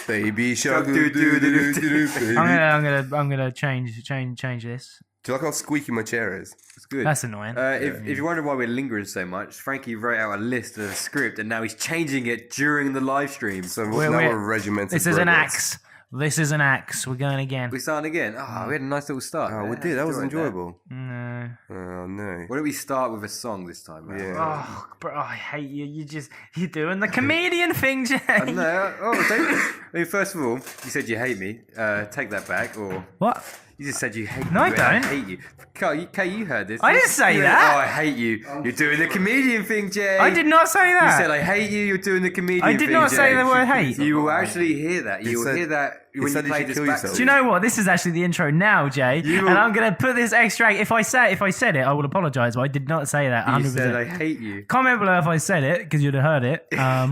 Baby shark. I'm gonna change this. Do you like how squeaky my chair is? It's good. That's annoying. If you're wondering why we're lingering so much, Frankie wrote out a list of a script and now he's changing it during the live stream. So now we're regimented. This is an axe. This is an axe. We're going again. We're starting again. Oh, we had a nice little start. Oh, we did. That was enjoyable. No. Oh, no. Why don't we start with a song this time? Yeah. Oh, bro, I hate you. You're doing the comedian thing, Jay. No. I mean, first of all, you said you hate me. Take that back. Or What? you just said you hate me. No, I don't. I hate you. Kay, you heard this. I didn't say You went, that. Oh, I hate you. You're doing the comedian thing, Jay. I did not say You that. said I hate you. You're doing the comedian I thing, did not say Jay. the word hate. You will actually hear that. You will said- hear that when you said you play should this kill back. yourself. Do you know what? This is actually the intro now, Jay. will- And I'm going to put this extract. If I said it, I will apologise, but I did not say that 100%. You said I hate you. Comment below if I said it, because you'd have heard it.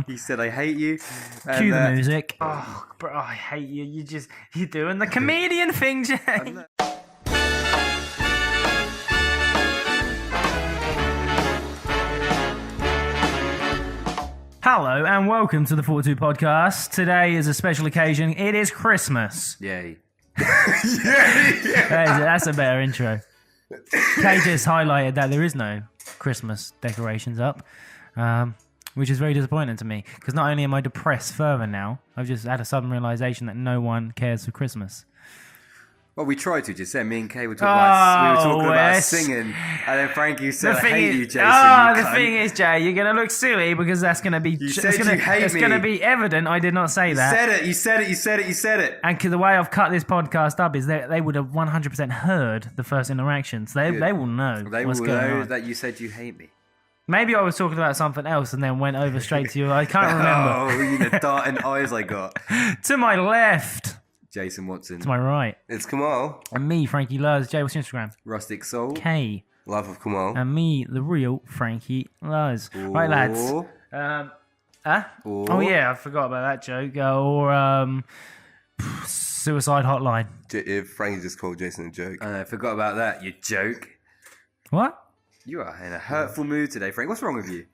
He said I hate you. And, Cue the music. Oh, bro, I hate you. You're doing the comedian thing, Jay. Hello and welcome to the Fortitude Podcast. Today is a special occasion. It is Christmas. Yay. That's a better intro. Kay just highlighted that there is no Christmas decorations up, which is very disappointing to me because not only am I depressed further now, I've just had a sudden realization that no one cares for Christmas. Well, we tried to just say me and Kay were talking about Wes. singing, and then Frankie said, "I hate you, Jason." The cunt." thing is, Jay, you're gonna look silly because that's gonna be. said you hate it's me. gonna be evident. I did not say that. You said it. And the way I've cut this podcast up is that they would have 100% heard the first interaction. So they will know They what's will going know on. that you said you hate me. Maybe I was talking about something else and then went over straight to you. I can't remember. Oh, you know, darting eyes I got. To my left, Jason Watson, to my right, It's Kamal. and me, Frankie Luz. Jay, what's your Instagram? Rustic Soul. K. Life of Kamal. And me, the real Frankie Luz. Right, lads. Or- Oh yeah, I forgot about that joke. Suicide hotline. If Frankie just called Jason a joke. I forgot about that. You joke. What? You are in a hurtful mood today, Frank. What's wrong with you?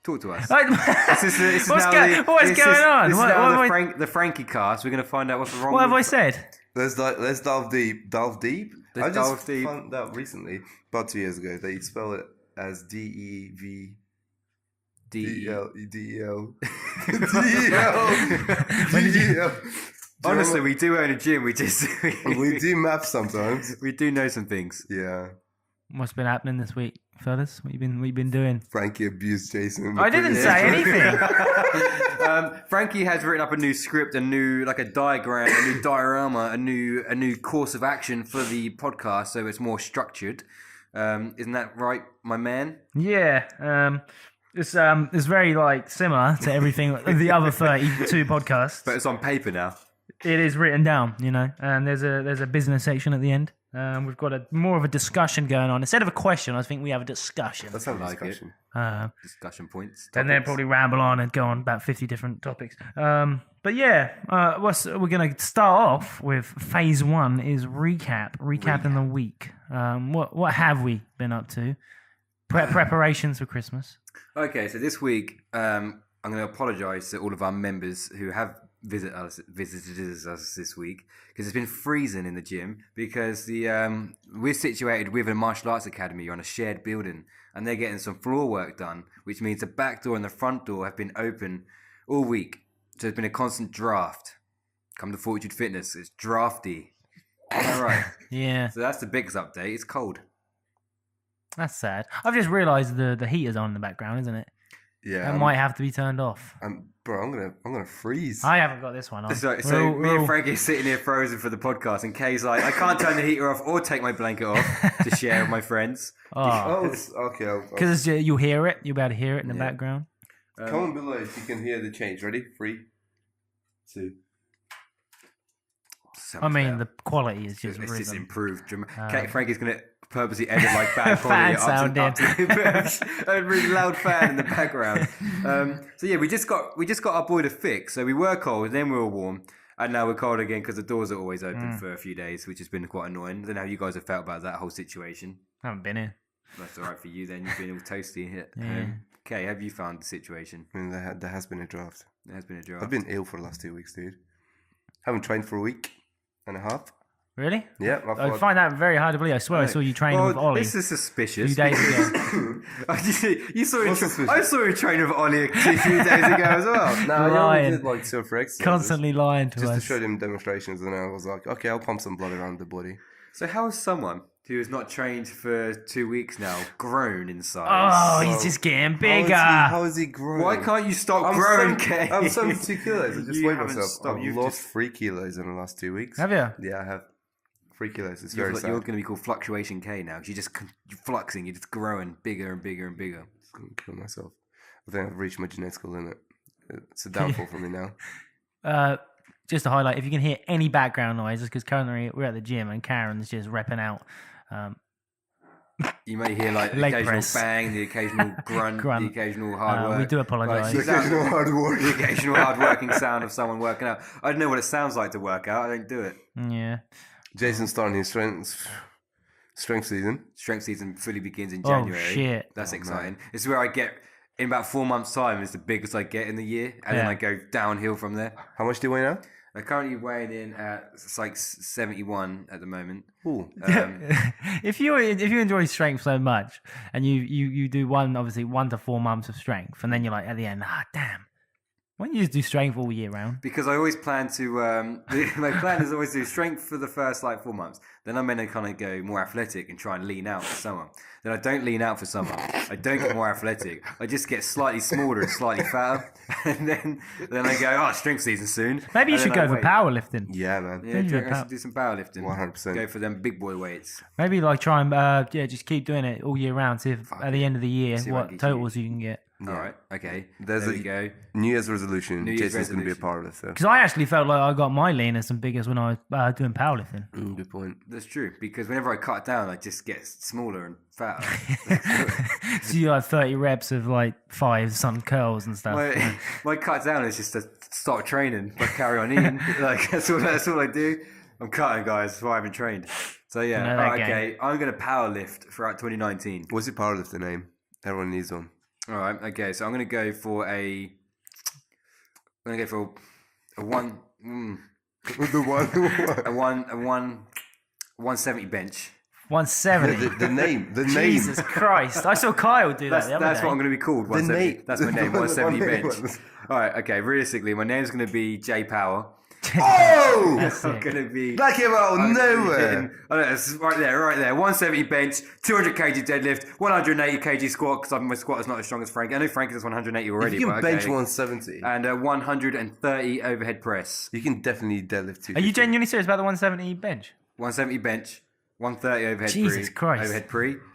Talk to us. What's This is going now on? This What is have now I- the Frankie cast. We're going to find out what's wrong. What have I with said? Let's delve deep. Delve deep? Let's I just delve deep. found out recently, about 2 years ago, that you spell it as D-E-V... D-E-L. D-E-L. D-E-L. Honestly, we do own a gym. We just We do math sometimes. we do know some things. Yeah. What's been happening this week, fellas? What you been doing? Frankie abused Jason. I didn't say anything. Frankie has written up a new script, a diagram, a new diorama, a new course of action for the podcast, so it's more structured. Isn't that right, my man? Yeah. It's very similar to everything the other 32 podcasts. But it's on paper now. It is written down, and there's a business section at the end. We've got more of a discussion going on instead of a question. I think we have a discussion. Let's have a like it. discussion. Discussion points. And then topics. probably ramble on and go on about 50 different topics. But yeah, we're going to start off with phase one is recapping the week. What have we been up to? Preparations for Christmas. Okay, so this week I'm going to apologise to all of our members who have visited us this week because it's been freezing in the gym because we're situated with a martial arts academy. You're on a shared building and they're getting some floor work done, which means the back door and the front door have been open all week. So there's been a constant draft. Come to Fortitude Fitness, it's drafty. All right. Yeah, So that's the biggest update. It's cold. that's sad. I've just realised the heater's on in the background, isn't it? Yeah. It might have to be turned off. Bro, I'm gonna freeze. I haven't got this one on. So We're all- and Frankie are sitting here frozen for the podcast, and Kay's like, I can't turn the heater off or take my blanket off to share with my friends. Oh, okay. Because you'll hear it. You'll be able to hear it in the background. Comment below if you can hear the change. Ready? 3, 2. I mean, the quality is just it's just risen. improved. Frankie's gonna purposely edit like bad Fan quality up sound to a really loud fan in the background. So yeah, we just got our boiler fixed. So we were cold, then we were warm, and now we're cold again because the doors are always open for a few days, which has been quite annoying. I don't know how you guys have felt about that whole situation. I haven't been here. That's all right for you then. You've been all toasty here. Yeah. Kay, have you found the situation? I mean, there has been a draft. There has been a draft. I've been ill for the last 2 weeks, dude. Haven't trained for a week and a half. Really? Yeah, I find that very hard to believe. I swear I saw you training with Ollie. This is suspicious. A few days ago. I saw you training with Ollie a few days ago as well. No, I only did like silver exercises. Constantly lying to us. Just to show them demonstrations, and I was like, okay, I'll pump some blood around the body. So how is someone who has not trained for 2 weeks now grown in size? Oh, he's just getting bigger. How is he growing? Why can't you stop growing, Kay? I'm 72 kilos. I just You weighed haven't myself. stopped. I've You've lost just- 3 kilos in the last 2 weeks. Have you? Yeah, I have. 3 kilos. It's You're very sad. going to be called Fluctuation K now. 'Cause you're fluxing. You're just growing bigger and bigger and bigger. I'm going to kill myself. I think I've reached my genetic limit. It's a downfall for me now. Just to highlight, if you can hear any background noises, because currently we're at the gym and Karen's just repping out. You may hear like the Leg occasional press. bang, the occasional grunt, the occasional hard work. We do apologise. Like, The occasional hard work. The occasional hard-working sound of someone working out. I don't know what it sounds like to work out. I don't do it. Yeah. Jason's starting his strength season. Strength season fully begins in Oh, January. shit. That's Oh, exciting. This is where I get, in about 4 months' time, is the biggest I get in the year. And then Yeah. I go downhill from there. How much do you weigh now? I'm currently weighing in at, it's like 71 at the moment. Ooh. If you enjoy strength so much and you do obviously 1 to 4 months of strength and then you're like at the end, damn, why don't you just do strength all year round? Because I always plan to, my plan is always do strength for the first like 4 months. Then I'm going to kind of go more athletic and try and lean out for summer. Then I don't lean out for summer. I don't get more athletic. I just get slightly smaller and slightly fatter. And then I go, strength season soon. Maybe you And should then go I for wait. powerlifting. Yeah, man. Yeah, Maybe I should do some powerlifting. 100%. Go for them big boy weights. Maybe like try and just keep doing it all year round. See if at the end of the year See if I can what get totals you can get. All right, okay. There's there a- we go. New Year's resolution. New Year's Jason's going to be a resolution. powerlifter. Because I actually felt like I got my leanest and biggest when I was doing powerlifting. Good point. That's true, because whenever I cut down, I just get smaller and fatter. So you had 30 reps of like 5 sun curls and stuff. my cut down is just to start training, but carry on eating. Like that's all I do. I'm cutting, guys. That's why I haven't trained. So yeah, know that all right, game. okay. I'm going to power lift throughout 2019. What's your powerlifter name? Everyone needs one. All right, okay. So I'm going to go for a one. The one. A 170 bench. 170. The name. The name. Jesus Christ. I saw Kyle do that the other That's day. what I'm going to be called. 170. name- That's my name. the 170 name bench. was- All right, okay. Realistically, my name's going to be J Power. Oh! That's I'm it. going to be. That came out of I'm gonna be nowhere. hitting- Oh, no, it's right there. 170 bench, 200 kg deadlift, 180 kg squat, because my squat is not as strong as Frank. I know Frank does 180 already, If you can but bench okay. 170, And 130 overhead press. you can definitely deadlift 250. Are you genuinely serious about the 170 bench? 170 bench, 130 overhead Jesus Christ.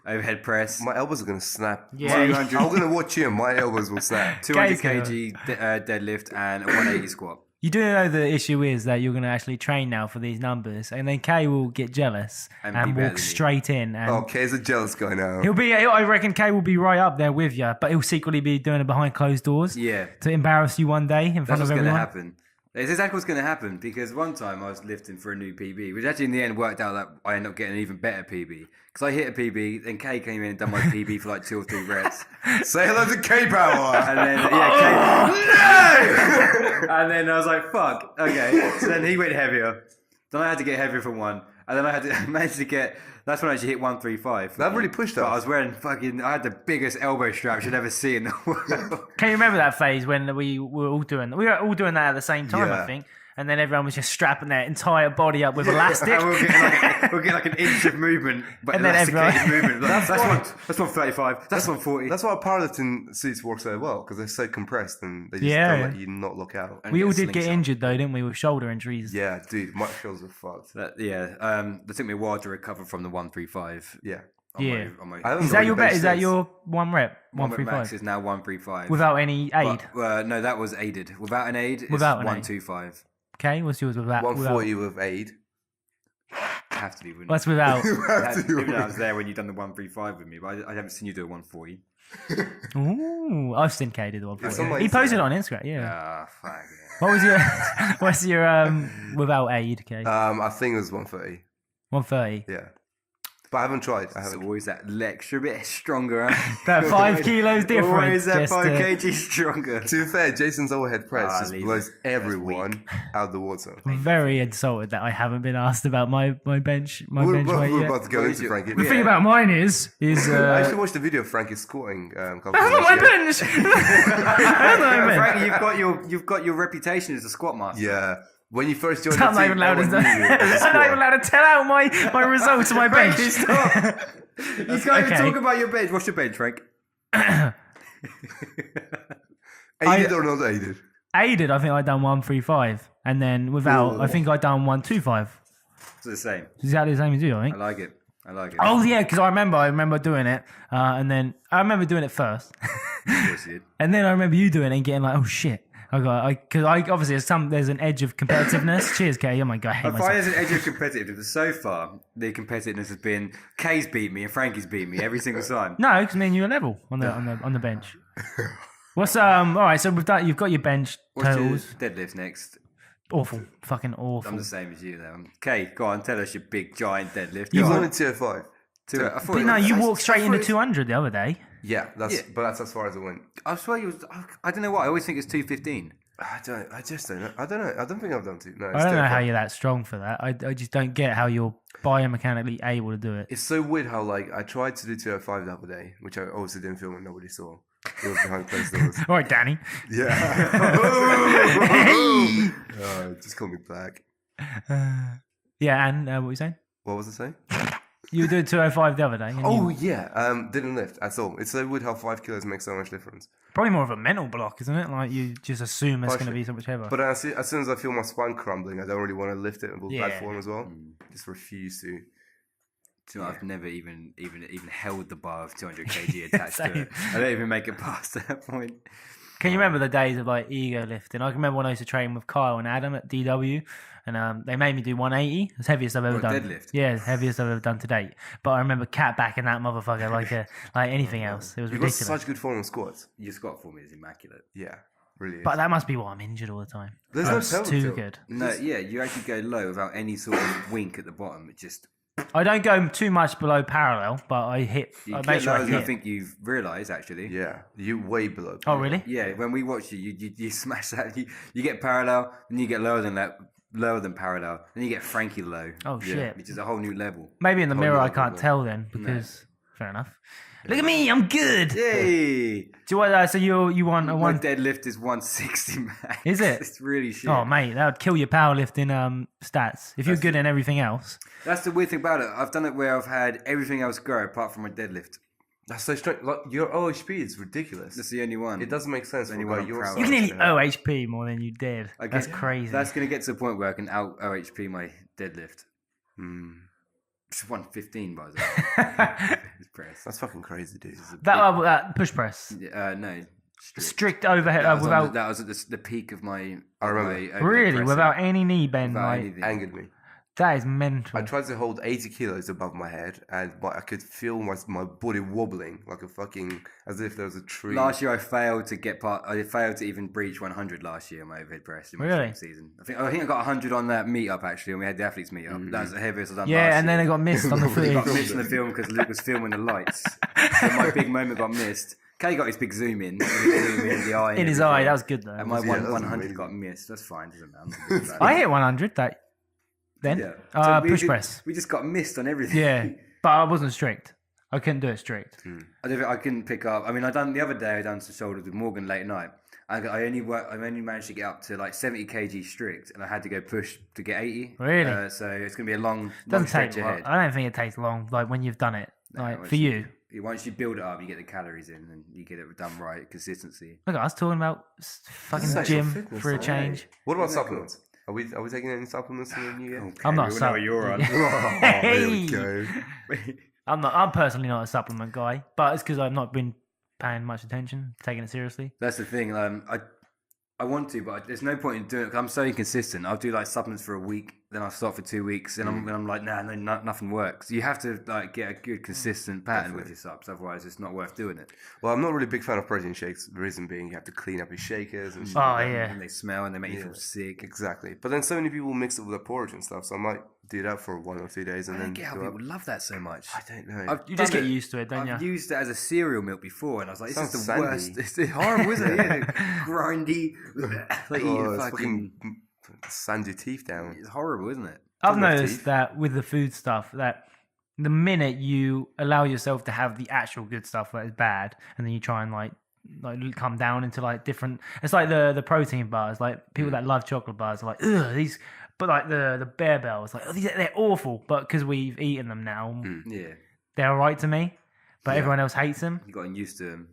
overhead press. My elbows are going to snap. Yeah. 200 I'm going to watch him. My elbows will snap. 200 Geico. kg deadlift and a 180 squat. You do know the issue is that you're going to actually train now for these numbers, and then Kay will get jealous And and, be better walk than you. straight in. And Okay, he's a jealous guy now. I reckon Kay will be right up there with you, but he'll secretly be doing it behind closed doors Yeah, to embarrass you one day in that's front what's of going to everyone. happen. It's exactly what's going to happen, because one time I was lifting for a new PB, which actually in the end worked out that I ended up getting an even better PB. Because I hit a PB, then Kay came in and done my PB for like 2 or 3 reps. Say hello to K-Power. And then, Kay... And then I was like, fuck, okay. So then he went heavier. Then I had to get heavier for one. And then I managed to get... That's when I actually hit 135. That really pushed But I us. was wearing I had the biggest elbow straps you'd ever see in the world. Can you remember that phase when we were all doing that at the same time, Yeah. I think? And then everyone was just strapping their entire body up with elastic. And we'll get like an inch of movement, but And then elasticated everyone- movement. Like, that's 135. That's 140. That's why powerlifting suits work so well, because they're so compressed and they just Yeah. don't let you not look out. And We get all a did get slingshot. injured though, didn't we, with shoulder injuries? Yeah, dude, my shoulders are fucked. That took me a while to recover from the 135. Yeah. Yeah. I haven't Is that got your any bet? Is that bench your 1 rep? One rep max 135? is now 135. Without any aid? No, that was aided. Without an aid, it's Without an aid. 125. Okay, what's yours without? 140 with aid. Have to be, wouldn't What's without? You have to. Even though I was there when you done the 135 with me, but I haven't seen you do a 140. Ooh, I've seen Kay do the It's on 140. my He posted it Instagram. on Instagram, yeah. Ah, fuck yeah. What was your what's your without aid, Kay? I think it was 130. 130. Yeah. But I haven't tried. It's always that extra bit stronger. Huh? That 5 kilos difference. Always that 5 kg stronger. To be fair, Jason's overhead press just blows everyone out of the water. I'm very insulted that I haven't been asked about my bench We're weight yet. about to go into Frankie. The thing about mine is I actually watched the video of Frankie squatting. that's not my bench. That's not my bench. Frankie, you've got your reputation as a squat master. Yeah. When you first joined I'm the not team, even allowed to. everyone knew you as a I'm not even squatter. allowed to tell out my results of my bench. You can't even talk about your bench. What's your bench, Frank? Aided or not aided? Aided, I think I done 135, and then without, I think I done 125. It's the same. It's exactly the same as you, I think. I like it. Oh yeah, because I remember doing it, and then I remember doing it first, Of course you did. and then I remember you doing it and getting like, oh shit. Because I obviously there's an edge of competitiveness. Cheers, Kay. Oh my god, I hate I find myself. there's an edge of competitiveness. So far, the competitiveness has been Kay's beat me and Frankie's beat me every single time. No, because me and you are level on the bench. What's all right? So we've done. You've got your bench What's your totals. deadlift next? Awful, fucking awful. I'm the same as you, though. Kay, go on, tell us your big giant deadlift. You Go on. wanted 205. I thought But no, you walked straight into it. 200 the other day. Yeah, but that's as far as it went. I swear you was. I don't know why. I always think it's 215. I just don't know. I don't know. I don't think I've done two. No, it's I don't know how 205. you're that strong for that. I just don't get how you're biomechanically able to do it. It's so weird how I tried to do 205 the other day, which I obviously didn't film and nobody saw. It was behind closed doors. All right, Danny. Yeah. Just call me black. Yeah, and what were you saying? What was I saying? You were doing 205 the other day. and Oh you- yeah. Didn't lift at all. It's so weird how 5 kilos makes so much difference. Probably more of a mental block, isn't it? Like you just assume it's going to Partially. be so much heavier. But as soon as I feel my spine crumbling, I don't really want to lift it in Yeah. bad form as well. Just refuse to. So I've never even held the bar of 200 kg attached to it. I don't even make it past that point. Can you remember the days of like ego lifting? I can remember when I used to train with Kyle and Adam at DW, and they made me do 180. It's the heaviest I've ever What, done. deadlift? Yeah, it's the heaviest I've ever done to date. But I remember cat backing that motherfucker like anything else. It was You've got ridiculous. such good form in squats. Your squat form is immaculate. Yeah, really. Is. But that must be why I'm injured all the time. There's no It's pelvic too tilt. good. No, yeah, you actually go low without any sort of wink at the bottom. It just I don't go too much below parallel, but I hit. you I get make sure lower I than I hit. think you've realised actually. Yeah, you way below. Oh really? Yeah, when we watch you smash that. You get parallel, then you get lower than that, lower than parallel, then you get Frankie low. Oh shit. Which is a whole new level. Maybe in the mirror I no, can't no. tell then because fair enough. Look at me, I'm good. Yay! Do you want? So you want a My one? deadlift is 160 max. Is it? It's really shit. Oh mate, that would kill your powerlifting stats if you're good in everything else. That's the weird thing about it. I've done it where I've had everything else go apart from my deadlift. That's so strange. Like, your OHP is ridiculous. That's the only one. It doesn't make sense. Only for one a guy I'm your proud of. You size can nearly to have. OHP more than you did. That's crazy. That's going to get to the point where I can out OHP my deadlift. It's 115 by the way. It's press. That's fucking crazy, dude. that push press, No. strict overhead That was, without that was at the peak of my. I remember. my overhead really pressing. without any knee bend. Without Like anything. Angered me. that is mental. I tried to hold 80 kilos above my head, but I could feel my body wobbling like a fucking, as if there was a tree. Last year I failed to even breach 100 last year on my overhead press in my Really? training season. I think I got 100 on that meet-up actually, and we had the athletes meet-up. That's the heaviest I've done last yeah, year. and then it got missed on the It got footage. missed in the film because Luke was filming the lights. So my big moment got missed. Kay got his big zoom in. The eye In his everything. eye, that was good though. And my Yeah, that was 100 amazing. got missed. That's fine, doesn't matter. I hit 100 that then. Yeah. So we Push did- press. We just got missed on everything. Yeah, but I wasn't strict. I couldn't do it strict. I couldn't pick up. I mean, the other day I done some shoulders with Morgan late at night. I only managed to get up to like 70 kg strict, and I had to go push to get 80. Really? So it's gonna be a long Doesn't stretch take long. ahead. I don't think it takes long. Like when you've done it, like once for you. Once you build it up, you get the calories in, and you get it done right, consistency. Look at us talking about fucking Sexual gym fitness, for a right? change. What about supplements? Are we taking any supplements in the new year? I'm not we a know what you're on. There we go. I'm personally not a supplement guy, but it's because I've not been paying much attention, taking it seriously. That's the thing. I want to, but there's no point in doing it. 'Cause I'm so inconsistent. I'll do like supplements for a week, then I stop for 2 weeks, and I'm like, nothing works. You have to like get a good, consistent pattern with your subs, otherwise it's not worth doing it. Well, I'm not really a big fan of protein shakes. The reason being, you have to clean up your shakers and shit. And they smell and they make you feel sick. Exactly. But then so many people mix it with their porridge and stuff, so I might do that for 1 or 2 days and then. I don't get how people love that so much. I don't know. You just get used to it, don't you? I've used it as a cereal milk before, and I was like, "This is the worst. It's horrible, isn't it? Yeah. Grindy, like eating fucking sand your teeth down. It's horrible, isn't it? I've noticed that with the food stuff, that the minute you allow yourself to have the actual good stuff that is bad, and then you try and like come down into like different. It's like the protein bars. Like people that love chocolate bars are like, ugh, these. But like the Bear Bells, like they're awful. But because we've eaten them now, they're alright to me. But everyone else hates them. You've gotten used to them.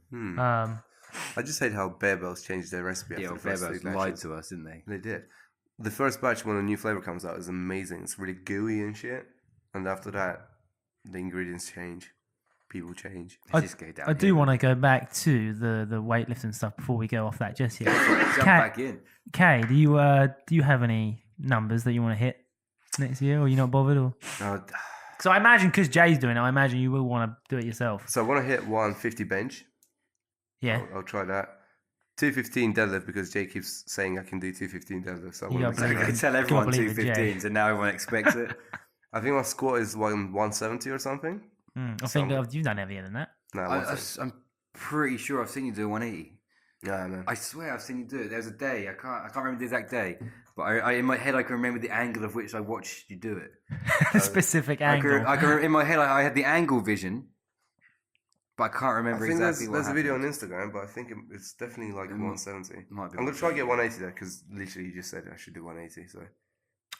I just hate how Bear Bells changed their recipe. Yeah, Bear Bells lied to us, didn't they? They did. The first batch when a new flavor comes out is amazing. It's really gooey and shit. And after that, the ingredients change. People change. I do want to go back to the weightlifting stuff before we go off that just yet. Jump back in. Kay, do you have any numbers that you want to hit next year, or you not bothered? Or so I imagine because Jay's doing it, I imagine you will want to do it yourself. So I want to hit 150 bench. Yeah, I'll try that. 215 deadlift because Jay keeps saying I can do 215 deadlift. So I can tell everyone 215, and now everyone expects it. I think my squat is 170 or something. I think you've done heavier than that. No, I'm pretty sure I've seen you do 180. Yeah, man. I swear I've seen you do it. There was a day, I can't remember the exact day, but I in my head I can remember the angle of which I watched you do it. The specific angle. I can in my head I had the angle vision, but I can't remember exactly what there's happened. a video on Instagram, but I think it's definitely like 170. Might be I'm going to try to get 180 there because literally you just said I should do 180. So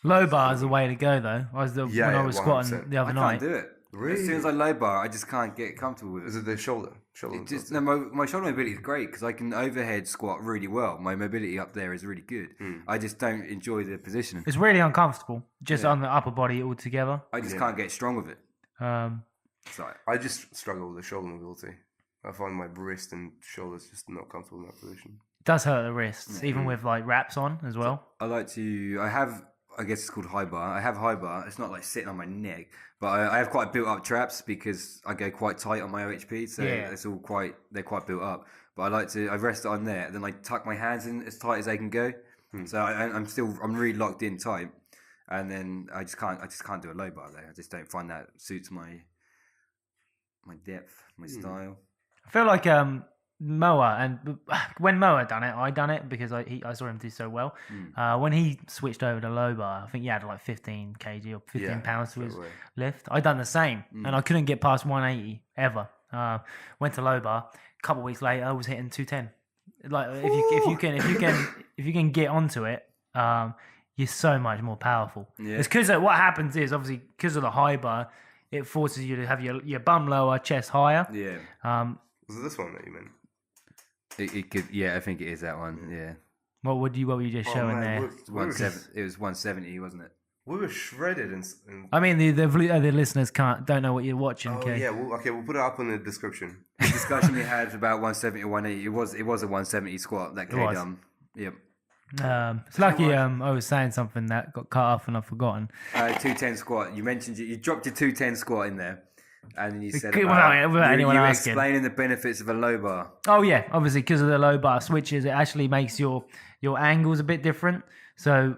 low bar is the way to go, though. When I was squatting the other night. I can't do it. Really? As soon as I low bar, I just can't get comfortable with it. Is it the shoulder? My shoulder mobility is great because I can overhead squat really well. My mobility up there is really good. I just don't enjoy the position. It's really uncomfortable, just on the upper body altogether. I just can't get strong with it. I just struggle with the shoulder mobility. I find my wrist and shoulders just not comfortable in that position. It does hurt the wrists, even with like wraps on as well. I guess it's called high bar. I have high bar. It's not like sitting on my neck, but I have quite built up traps because I go quite tight on my OHP, so they're quite built up. But I rest it on there, then I tuck my hands in as tight as they can go. So I'm really locked in tight, and then I just can't do a low bar there. I just don't find that suits my depth, my style. I feel like Moa, and when Moa done it, I done it because I saw him do so well. When he switched over to low bar, I think he had like 15 kg or 15 pounds to his lift. I done the same, and I couldn't get past 180 ever. Went to low bar. A couple of weeks later, I was hitting 210. Like if you can get onto it, you're so much more powerful. Yeah. It's because what happens is obviously because of the high bar, it forces you to have your bum lower, chest higher. Yeah. Was it this one that you meant? It could, yeah, I think it is that one. Yeah. What were you just showing there? It was 170, wasn't it? We were shredded. I mean, the listeners don't know what you're watching. Oh yeah, we'll put it up in the description. The discussion we had about 170 or 180. It was a 170 squat that came done. Yep. It's lucky I was saying something that got cut off and I've forgotten. 210 squat. You mentioned you dropped your 210 squat in there. And you said without anyone you were asking. Explaining the benefits of a low bar. Oh yeah, obviously because of the low bar switches, it actually makes your angles a bit different. So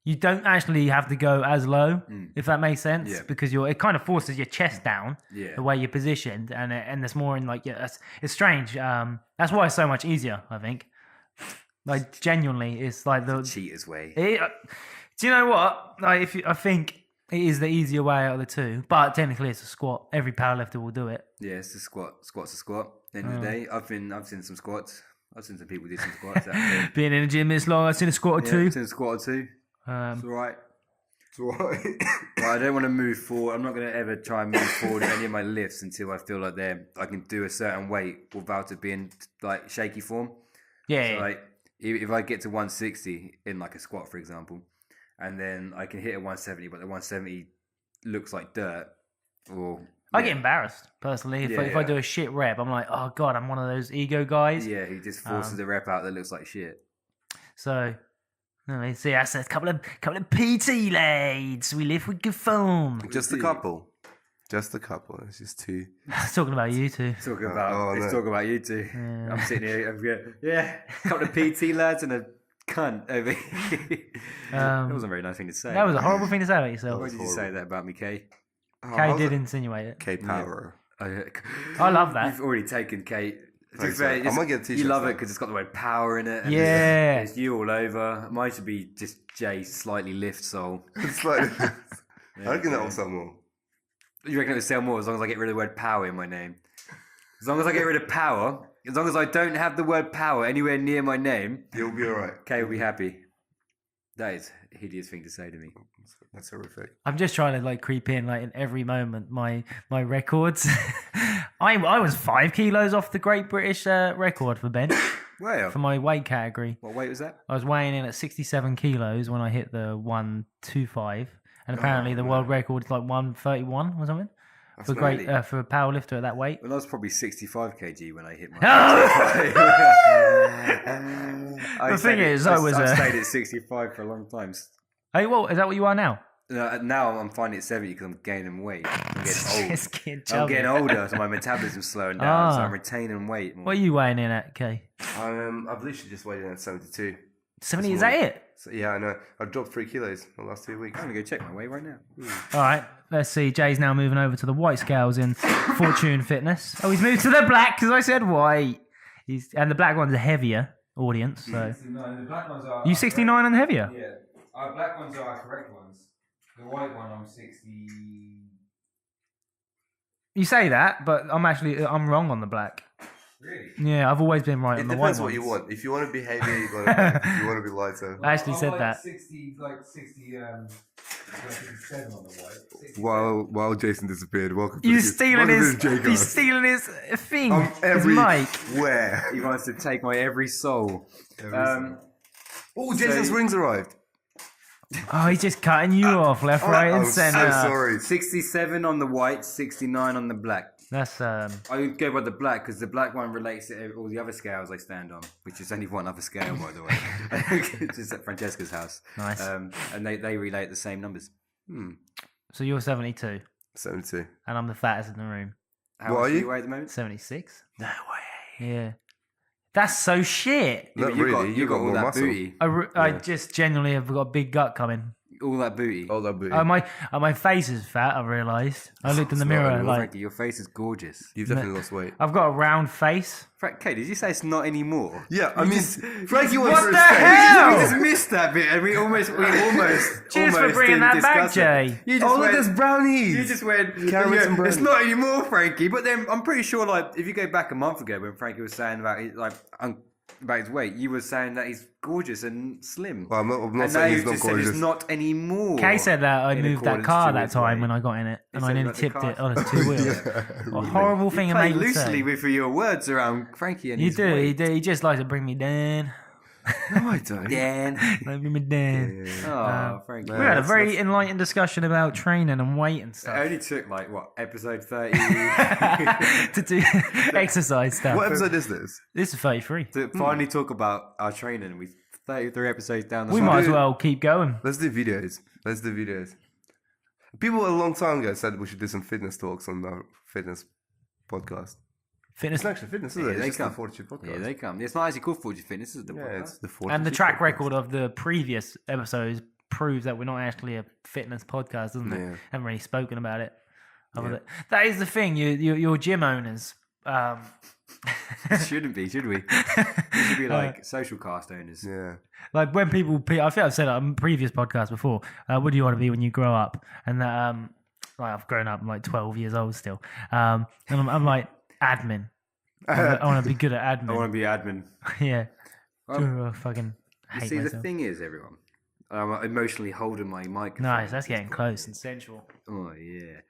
you don't actually have to go as low, if that makes sense, because it kind of forces your chest down the way you're positioned, and there's more in like it's strange. That's why it's so much easier, I think. Like genuinely, it's like the cheater's way. Do you know what? Like I think. It is the easier way out of the two, but technically it's a squat. Every powerlifter will do it. Yeah, it's a squat. Squat's a squat. At the end of the day, I've seen some squats. I've seen some people do some squats. Being in the gym this long, I've seen a squat or two. I've seen a squat or two. It's all right. It's all right. Well, I don't want to move forward. I'm not going to ever try and move forward in any of my lifts until I feel like I can do a certain weight without it being like shaky form. Yeah. So like if I get to 160 in like a squat, for example. And then I can hit a 170, but the 170 looks like dirt. I get embarrassed, personally. If I do a shit rep, I'm like, oh, God, I'm one of those ego guys. Yeah, he just forces a rep out that looks like shit. So, No, they see us a couple of PT lads. We live with good foam. Just a couple. Just a couple. It's just two. It's talking about you two. Talking about you two. Yeah. I'm sitting here. A couple of PT lads and a cunt over here. That wasn't a very nice thing to say. That was a horrible thing to say about yourself. Why did you say that about me, Kay? Kay did insinuate it. K Power. I love that. You've already taken Kate. Thanks, I might get a t-shirt. You love it then. because it's got the word power in it. And Yeah. There's you all over. Mine should be just Jay slightly lift soul. It's like, I reckon that will sell more. You reckon it would sell more as long as I get rid of the word power in my name? As long as I get rid of power, as long as I don't have the word power anywhere near my name, You'll be alright. Kay will be happy. That is a hideous thing to say to me. That's horrific. I'm just trying to like creep in like in every moment my records. I was 5 kilos off the Great British record for bench Well, for my weight category. what weight was that? I was weighing in at 67 kilos when I hit the 125, and apparently the world record is like 131 or something That's for gnarly. for a power lifter at that weight. Well, I was probably 65 kg when I hit my. The thing is, I was I've stayed at 65 for a long time. Hey, well, is that what you are now? Now I'm finding it 70 because I'm gaining weight. I'm getting old. Just getting I'm chubby. getting older, so my metabolism's slowing down. So I'm retaining weight more. What are you weighing in at, Kay? I've literally just weighed in at 72. 70, is that it? So, yeah, I know. I've dropped 3 kilos in the last 2 weeks. I'm gonna go check my weight right now. All right, let's see. Jay's now moving over to the white scales in Fortune Fitness. Oh, he's moved to the black because I said white. And the black one's a heavier audience. So No, the black ones are. you 69 and heavier? Yeah, our black ones are our correct ones. The white one, I'm 60. You say that, but I'm wrong on the black. Really? Yeah, I've always been right It on the depends white what you ones. want. If you want to be heavier, you got to. If you want to be lighter. I actually I'm said like that. 60, like 67 on the white. 60. While Jason disappeared, welcome to He's stealing his thing, I'm his mic. everywhere. He wants to take my every soul. Oh, Jason's rings arrived. Oh, he's just cutting you off left, right, and I'm centre. so sorry. 67 on the white, 69 on the black. That's I would go by the black because the black one relates to all the other scales I stand on, which is only one other scale, by the way. It's just at Francesca's house. nice. And they relate the same numbers. So you're 72, 72. and I'm the fattest in the room. How What much are do you? you weigh at the moment? 76. No way. Yeah, that's so shit. Not but you really. You got all more that muscle. booty. I just genuinely have got a big gut coming. All that booty. Oh, that booty. My face is fat. I've realised. I looked in the It's not mirror anymore, like Frankie, your face is gorgeous. You've definitely lost weight. I've got a round face. Kate, did you say it's not anymore? Yeah, I mean, Frankie went What for a the stage. hell? We just missed that bit, and we almost. Cheers for almost bringing didn't that back, discuss it. Jay. You just Oh, look, went, there's brownies. You just went. Carrots and bread. It's not anymore, Frankie. But then I'm pretty sure, like, if you go back a month ago when Frankie was saying about about his weight, you were saying that he's gorgeous and slim. Well, I'm not and now saying you he's not just said gorgeous. it's not anymore. Kay said that I In moved that accordance car to that his time weight. when I got in it, and said I nearly about the tipped car. it on its 2 wheels. A horrible thing You I play made me loosely say. with your words around Frankie and You his do, weight. you do. He just likes to bring me down. No, I don't. Dan. Like, bring me down. Oh, Frankie. We had a very enlightened discussion about training and weight and It stuff only took episode 30 to do exercise stuff. What episode is this? This is 33. to finally talk about our training. We 33 episodes down the We line. might as well keep going. Let's do videos. People a long time ago said we should do some fitness talks on our fitness podcast. Fitness It's not actually fitness, is Yeah, it? they It's just the come. Fortitude Podcast. Yeah, they come. It's not actually called Fortitude Fitness, is the Yeah, podcast? it's the Fortitude and the track Podcast. record of the previous episodes proves that we're not actually a fitness podcast, doesn't it? Yeah. Haven't really spoken about it. That is the thing. You're gym owners. Shouldn't be, should we? We should be like social cast owners. Yeah. Like when people, I think I've said it on previous podcasts before. What do you want to be when you grow up? And that, like I've grown up. I'm like 12 years old still. And I'm like admin. I want to be good at admin. I want to be admin. Yeah. Well, I fucking You hate see, the myself. thing is, everyone, I'm emotionally holding my microphone. Nice. That's getting close and sensual. Oh, yeah.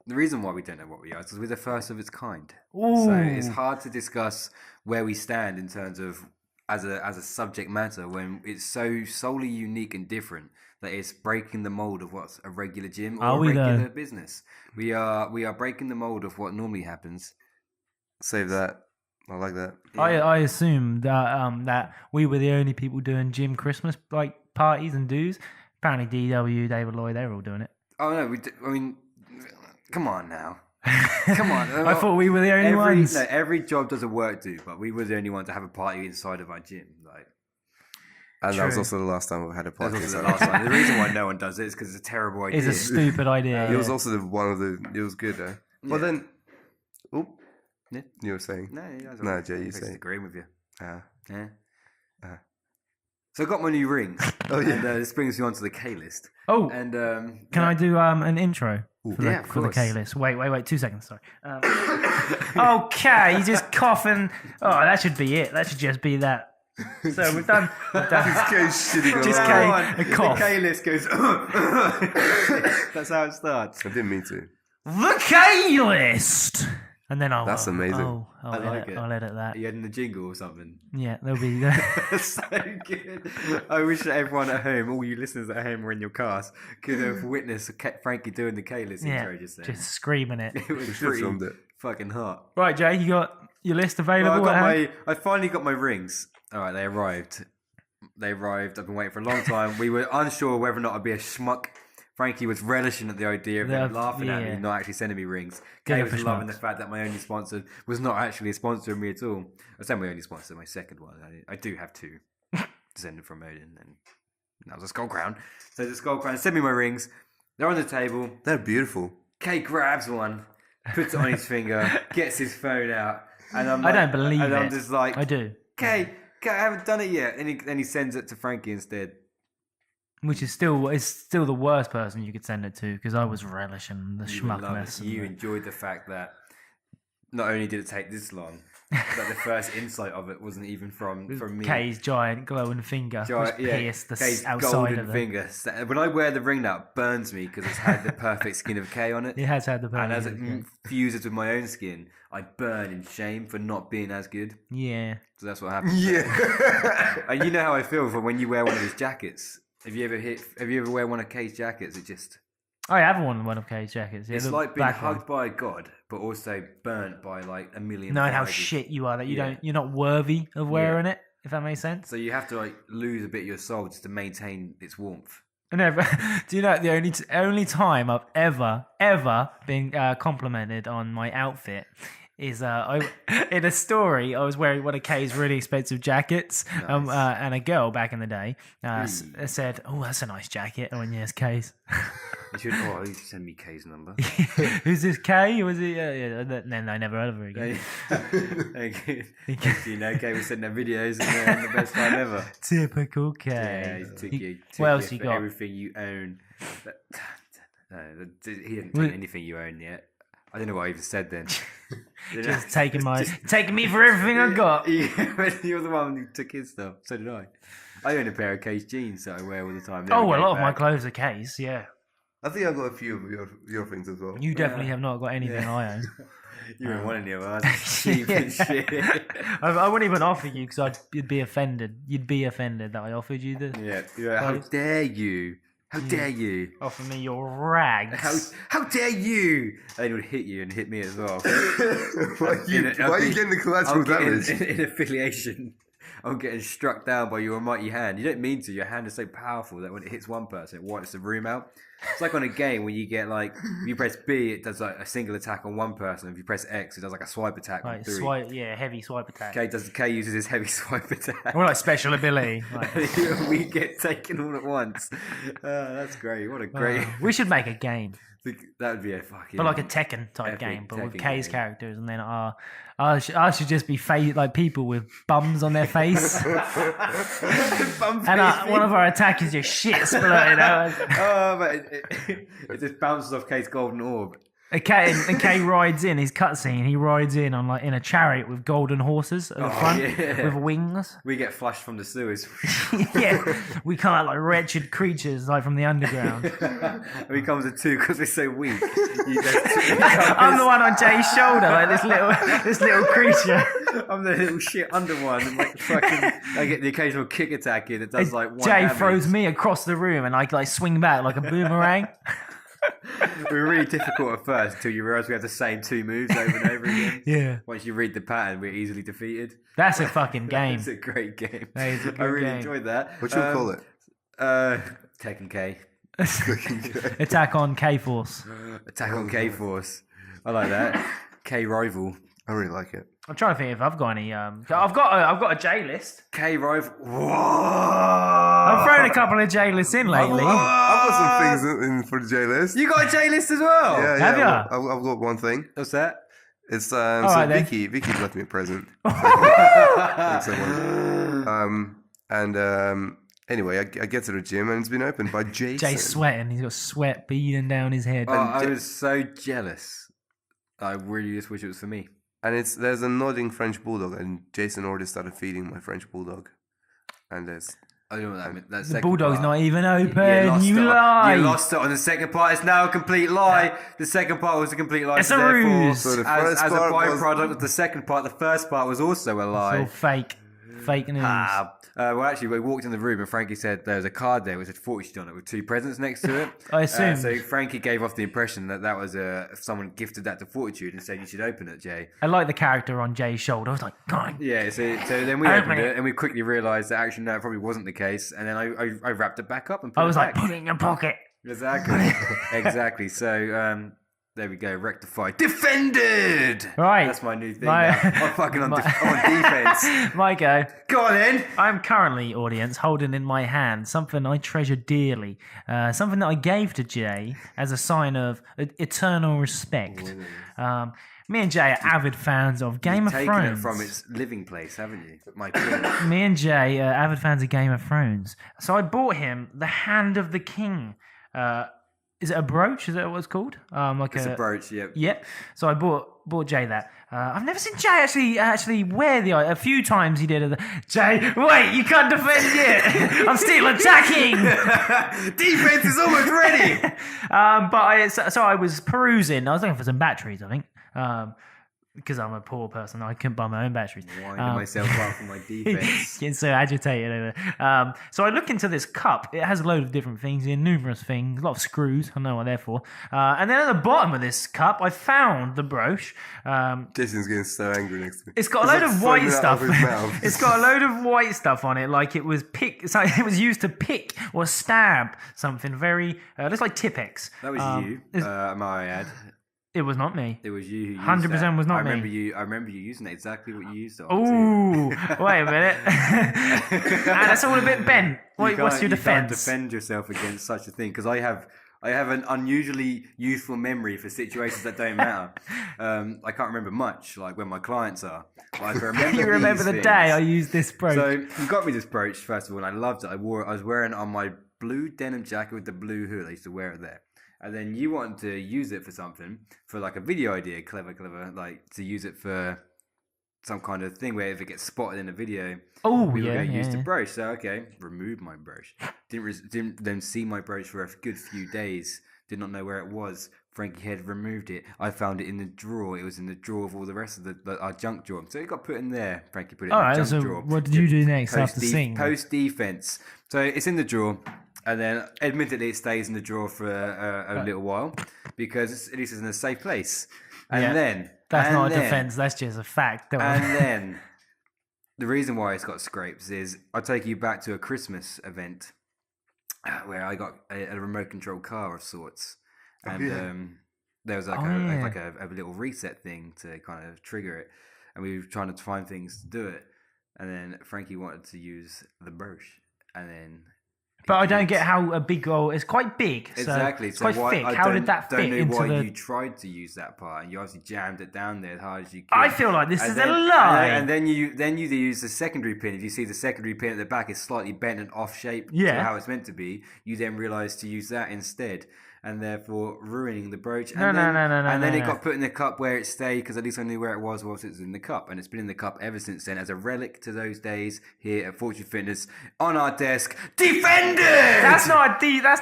The reason why we don't know what we are is because we're the first of its kind. Ooh. So it's hard to discuss where we stand in terms of as a subject matter when it's so solely unique and different that it's breaking the mold of what's a regular gym or Are a we regular though? business. We are breaking the mold of what normally happens. Save that I like that. I assumed that that we were the only people doing gym Christmas like parties and do's. Apparently, DW, David Lloyd, they were all doing it. Oh no, I mean, come on now. Come on. I thought we were the only ones. No, every job does a work do, but we were the only one to have a party inside of our gym. And that was also the last time we had a That podcast. was also the last time. The reason why no one does it is because it's a terrible idea. It's a stupid idea. It was also one of the. It was good though. Well then, Yeah. you were saying. No, Jay, you just say. agreeing with you. Ah. Yeah. So I got my new rings. Oh yeah. And this brings me on to the K list. Oh, And can I do an intro for yeah, of the course. K list? Wait, 2 seconds. Sorry. Okay, you just coughing. Oh, that should be it. That should just be that. So we've done. Just Just K. a cough. The K list goes. That's how it starts. I didn't mean to. The K list. And then I'll. That's amazing. I'll I like edit, it. I'll edit that. Are you adding the jingle or something? Yeah, there'll be. So good. I wish that everyone at home, all you listeners at home, were in your cars, could have witnessed Frankie doing the K list intro just then. just screaming it. It was should've pretty filmed it. fucking hot. Right, Jay, you got your list available? Well, at hand? I finally got my rings. All right, they arrived. I've been waiting for a long time. We were unsure whether or not I'd be a schmuck. Frankie was relishing at the idea of them laughing at me, not actually sending me rings. Kay was loving the fact that my only sponsor was not actually sponsoring me at all. I said my only sponsor, my second one. I do have two. Descended from Odin, and that was a skull crown. So the skull crown sent me my rings. They're on the table. They're beautiful. Kay grabs one, puts it on his finger, gets his phone out, and I'm I like, don't believe and it. I'm just like, I do. Kay, I haven't done it yet. And then he sends it to Frankie instead. Which is still the worst person you could send it to because I was relishing the You would love it. schmuckness. You enjoyed the fact that not only did it take this long, but the first insight of it wasn't even from me. Kay's giant glowing finger was pierced the Kay's outside golden of it. finger. When I wear the ring now, it burns me because it's had the perfect skin of Kay on it. It has had the And as it perfect. fuses with my own skin, I burn in shame for not being as good. Yeah. So that's what happens. Yeah. And you know how I feel for when you wear one of his jackets. Have you ever wear one of Kay's jackets? It just I have worn one of Kay's jackets. Yeah, it's the like being black hugged one. by God, but also burnt by like a million. Knowing how viruses. shit you are that you're not worthy of wearing it. If that makes sense. So you have to like lose a bit of your soul just to maintain its warmth. No, but do you know the only time I've ever been complimented on my outfit is in a story I was wearing one of Kay's really expensive jackets, and a girl back in the day said, "Oh, that's a nice jacket." I went, "Yes, Kay's." You should send me Kay's number. Who's this Kay? Was he? Yeah. Then I never heard of her again. You know, Kay was sending her videos and they're having the best time ever. Typical Yeah, Kay. he took you What else for you got? everything you own. No, he didn't take anything you own yet. I don't know what I even said then. Just taking me for everything I got. Yeah, you're the one who took his stuff. So did I. I own a pair of Kay's jeans that I wear all the time. Oh, a lot of my clothes are Kay's. Yeah. I think I got a few of your things as well. You definitely have not got anything I own. You wouldn't want any of us. Cheap and shit. I wouldn't even offer you because you'd be offended. You'd be offended that I offered you this. Yeah. How dare you? How dare you? Offer me your rags. How dare you? They would hit you and hit me as well. Why are you getting the collateral damage? In affiliation, I'm getting struck down by your almighty hand. You don't mean to. Your hand is so powerful that when it hits one person, it wipes the room out. It's like on a game when you get like, if you press B, it does like a single attack on one person. If you press X, it does like a swipe attack on three. Heavy swipe attack. K uses his heavy swipe attack. Or like special ability. Like, We get taken all at once. That's great. What a great. we should make a game, That would be a fucking. but like a Tekken type Epic game, but with Tekken K's game. characters, and then I should just be like people with bums on their face, and one of our attackers just shit splurting out. But it just bounces off K's golden orb. And Kay rides in his cutscene. He rides in on in a chariot with golden horses at the front with wings. We get flushed from the sewers. Yeah, we come out like wretched creatures, like from the underground. And he comes at two because we're so weak. I'm the one on Jay's shoulder, like this little creature. I'm the little shit under one. And like fucking, I get the occasional kick attack in that does like one Jay damage. throws me across the room, and I like swing back like a boomerang. We were really difficult at first until you realise we had the same two moves over and over again. Yeah. Once you read the pattern, we're easily defeated. That's a fucking game. It's a great game. That is a good I really game. enjoyed that. What you call it? Tekken K. Attack on K-Force. Attack on K-Force. I like that. K-Rival. I really like it. I'm trying to think if I've got any. I've got a J list. K-Rival. Whoa! I've thrown a couple of J lists in lately. I've got some things in for the J list. You got a J list as well? Yeah, Have yeah. ya? I've got one thing. What's that? It's so right, then. Vicky left me a present. Thanks, everyone. Anyway, I get to the gym and it's been opened by Jason. Jay's sweating. He's got sweat beading down his head. Oh, I was so jealous. I really just wish it was for me. And there's a nodding French bulldog, and Jason already started feeding my French bulldog. And there's I don't know what that meant. That The second bulldog's part. not even open. lost You it. lie. You lost it on the second part. It's now a complete lie. The second part was a complete lie. It's so a therefore, ruse. So the as first a part was- byproduct of the second part, the first part was also a It's lie. all fake. Fake news. Well, actually, we walked in the room and Frankie said there was a card there which had Fortitude on it with two presents next to it. I assumed. So Frankie gave off the impression that was someone gifted that to Fortitude and said you should open it, Jay. I like the character on Jay's shoulder. I was like, God. Yeah, so then we Open opened it. it and we quickly realised that actually no, it probably wasn't the case. And then I wrapped it back up and put I it was like, back. put it in your pocket. Exactly. Exactly. So there we go. Rectified. Defended. Right. That's my new thing. My- Now. I'm fucking on defense. My go. Go on then. I'm currently, audience, holding in my hand something I treasure dearly. Something that I gave to Jay as a sign of eternal respect. Me and Jay are avid fans of Game of Taken Thrones. it from its living place, haven't you? My pin. Me and Jay are avid fans of Game of Thrones. So I bought him the Hand of the King. Is it a brooch? Is that what it's called? It's a brooch. Yep. Yep. So I bought Jay that. I've never seen Jay actually wear the item. A few times he did it. Jay, wait, you can't defend yet. I'm still attacking. Defense is almost ready. So I was perusing. I was looking for some batteries, I think. Because I'm a poor person, I couldn't buy my own batteries. Winding myself up for my defense. Getting so agitated over it. So I look into this cup. It has a load of different things in, numerous things, a lot of screws. I know what they're for. And then at the bottom of this cup, I found the brooch. Jason's getting so angry next to me. It's got a load It's of like white foaming out stuff. of his mouth. It's got a load of white stuff on it, like it was it was used to pick or stab something very. Looks like Tipex. That was you. May I add? It was not me. It was you who used 100% that. was not I remember me. I remember you using exactly what you used it on. Ooh, wait a minute. That's all a bit bent. What's your You can't defense? defend yourself against such a thing because I have an unusually youthful memory for situations that don't matter. I can't remember much, like when my clients are. But I can remember You remember these the things. day I used this brooch? So you got me this brooch first of all, and I loved it. I was wearing it on my blue denim jacket with the blue hood. I used to wear it there. And then you wanted to use it for something, for like a video idea, clever, like to use it for some kind of thing where if it gets spotted in a video, Oh, we were yeah, going to use yeah. the brooch. So okay, remove my brooch. Didn't then see my brooch for a good few days. Did not know where it was. Frankie had removed it. I found it in the drawer. It was in the drawer of all the rest of our junk drawer. So it got put in there. Frankie put it All in right, the so junk drawer. what did you do next after seeing? Post defense. So it's in the drawer. And then, admittedly, it stays in the drawer for a little while because at least it's in a safe place. And Yeah. then... That's and not a then- defense. That's just a fact. Don't And worry. then, the reason why it's got scrapes is I'll take you back to a Christmas event where I got a remote control car of sorts. And there was like a little reset thing to kind of trigger it. And we were trying to find things to do it. And then Frankie wanted to use the brooch. And then... But I don't get how a big goal. It's quite big. So Exactly. It's So quite why, thick. I How don't, did that fit don't know into why the? you tried to use that part, and you obviously jammed it down there as hard as you could. I feel like this And is then- a lie. And then you use the secondary pin. If you see the secondary pin at the back is slightly bent and off shape Yeah. to how it's meant to be, you then realise to use that instead. And therefore ruining the brooch. No, And then it no. got put in the cup where it stayed because at least I knew where it was whilst it was in the cup. And it's been in the cup ever since then as a relic to those days here at Fortitude Fitness on our desk. Defended! That's not a That's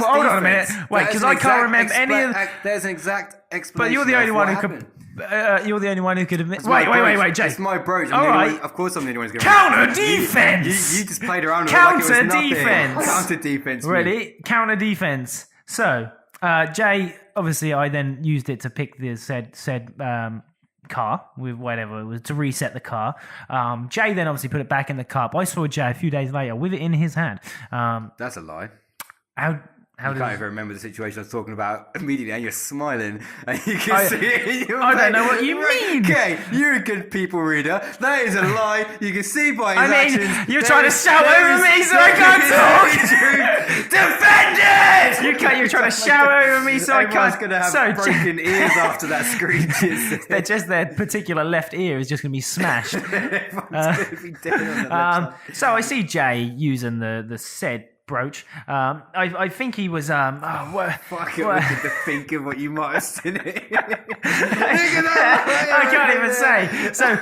hold on a minute. defense. Wait, That is because an I can't exact remember any of. There's an exact explanation. But you're the only of one what who happened. could. You're the only one who could admit. It's my Wait, brooch. Jay. It's my brooch. All right. Of course, I'm the only one who's going to Counter defense. You just played around with it like it was Counter nothing. defense. Counter defense. Ready? Counter defense. So, Jay, obviously, I then used it to pick the said car with whatever it was to reset the car. Jay then obviously put it back in the car. But I saw Jay a few days later with it in his hand. That's a lie. How You did can't even remember the situation I was talking about immediately, and you're smiling, and you can see it in your I don't face. know what you mean. Okay, you're a good people reader. That is a lie. You can see by his actions. You're trying to shout over me so I can't talk. Defend it! You're trying to shout over me so I Everyone's can't. going to have broken ears after that screech. They're just their particular left ear is just going to be smashed. Everyone's going to be dead on the left side. So I see Jay using the said brooch. I think he was. Fuck it, we could think of what you might have seen it. I can't even say. So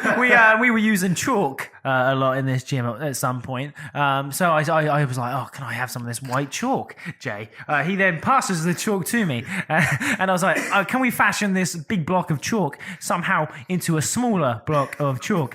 we were using chalk a lot in this gym at some point. So I was like, oh, can I have some of this white chalk, Jay? He then passes the chalk to me, and I was like, can we fashion this big block of chalk somehow into a smaller block of chalk?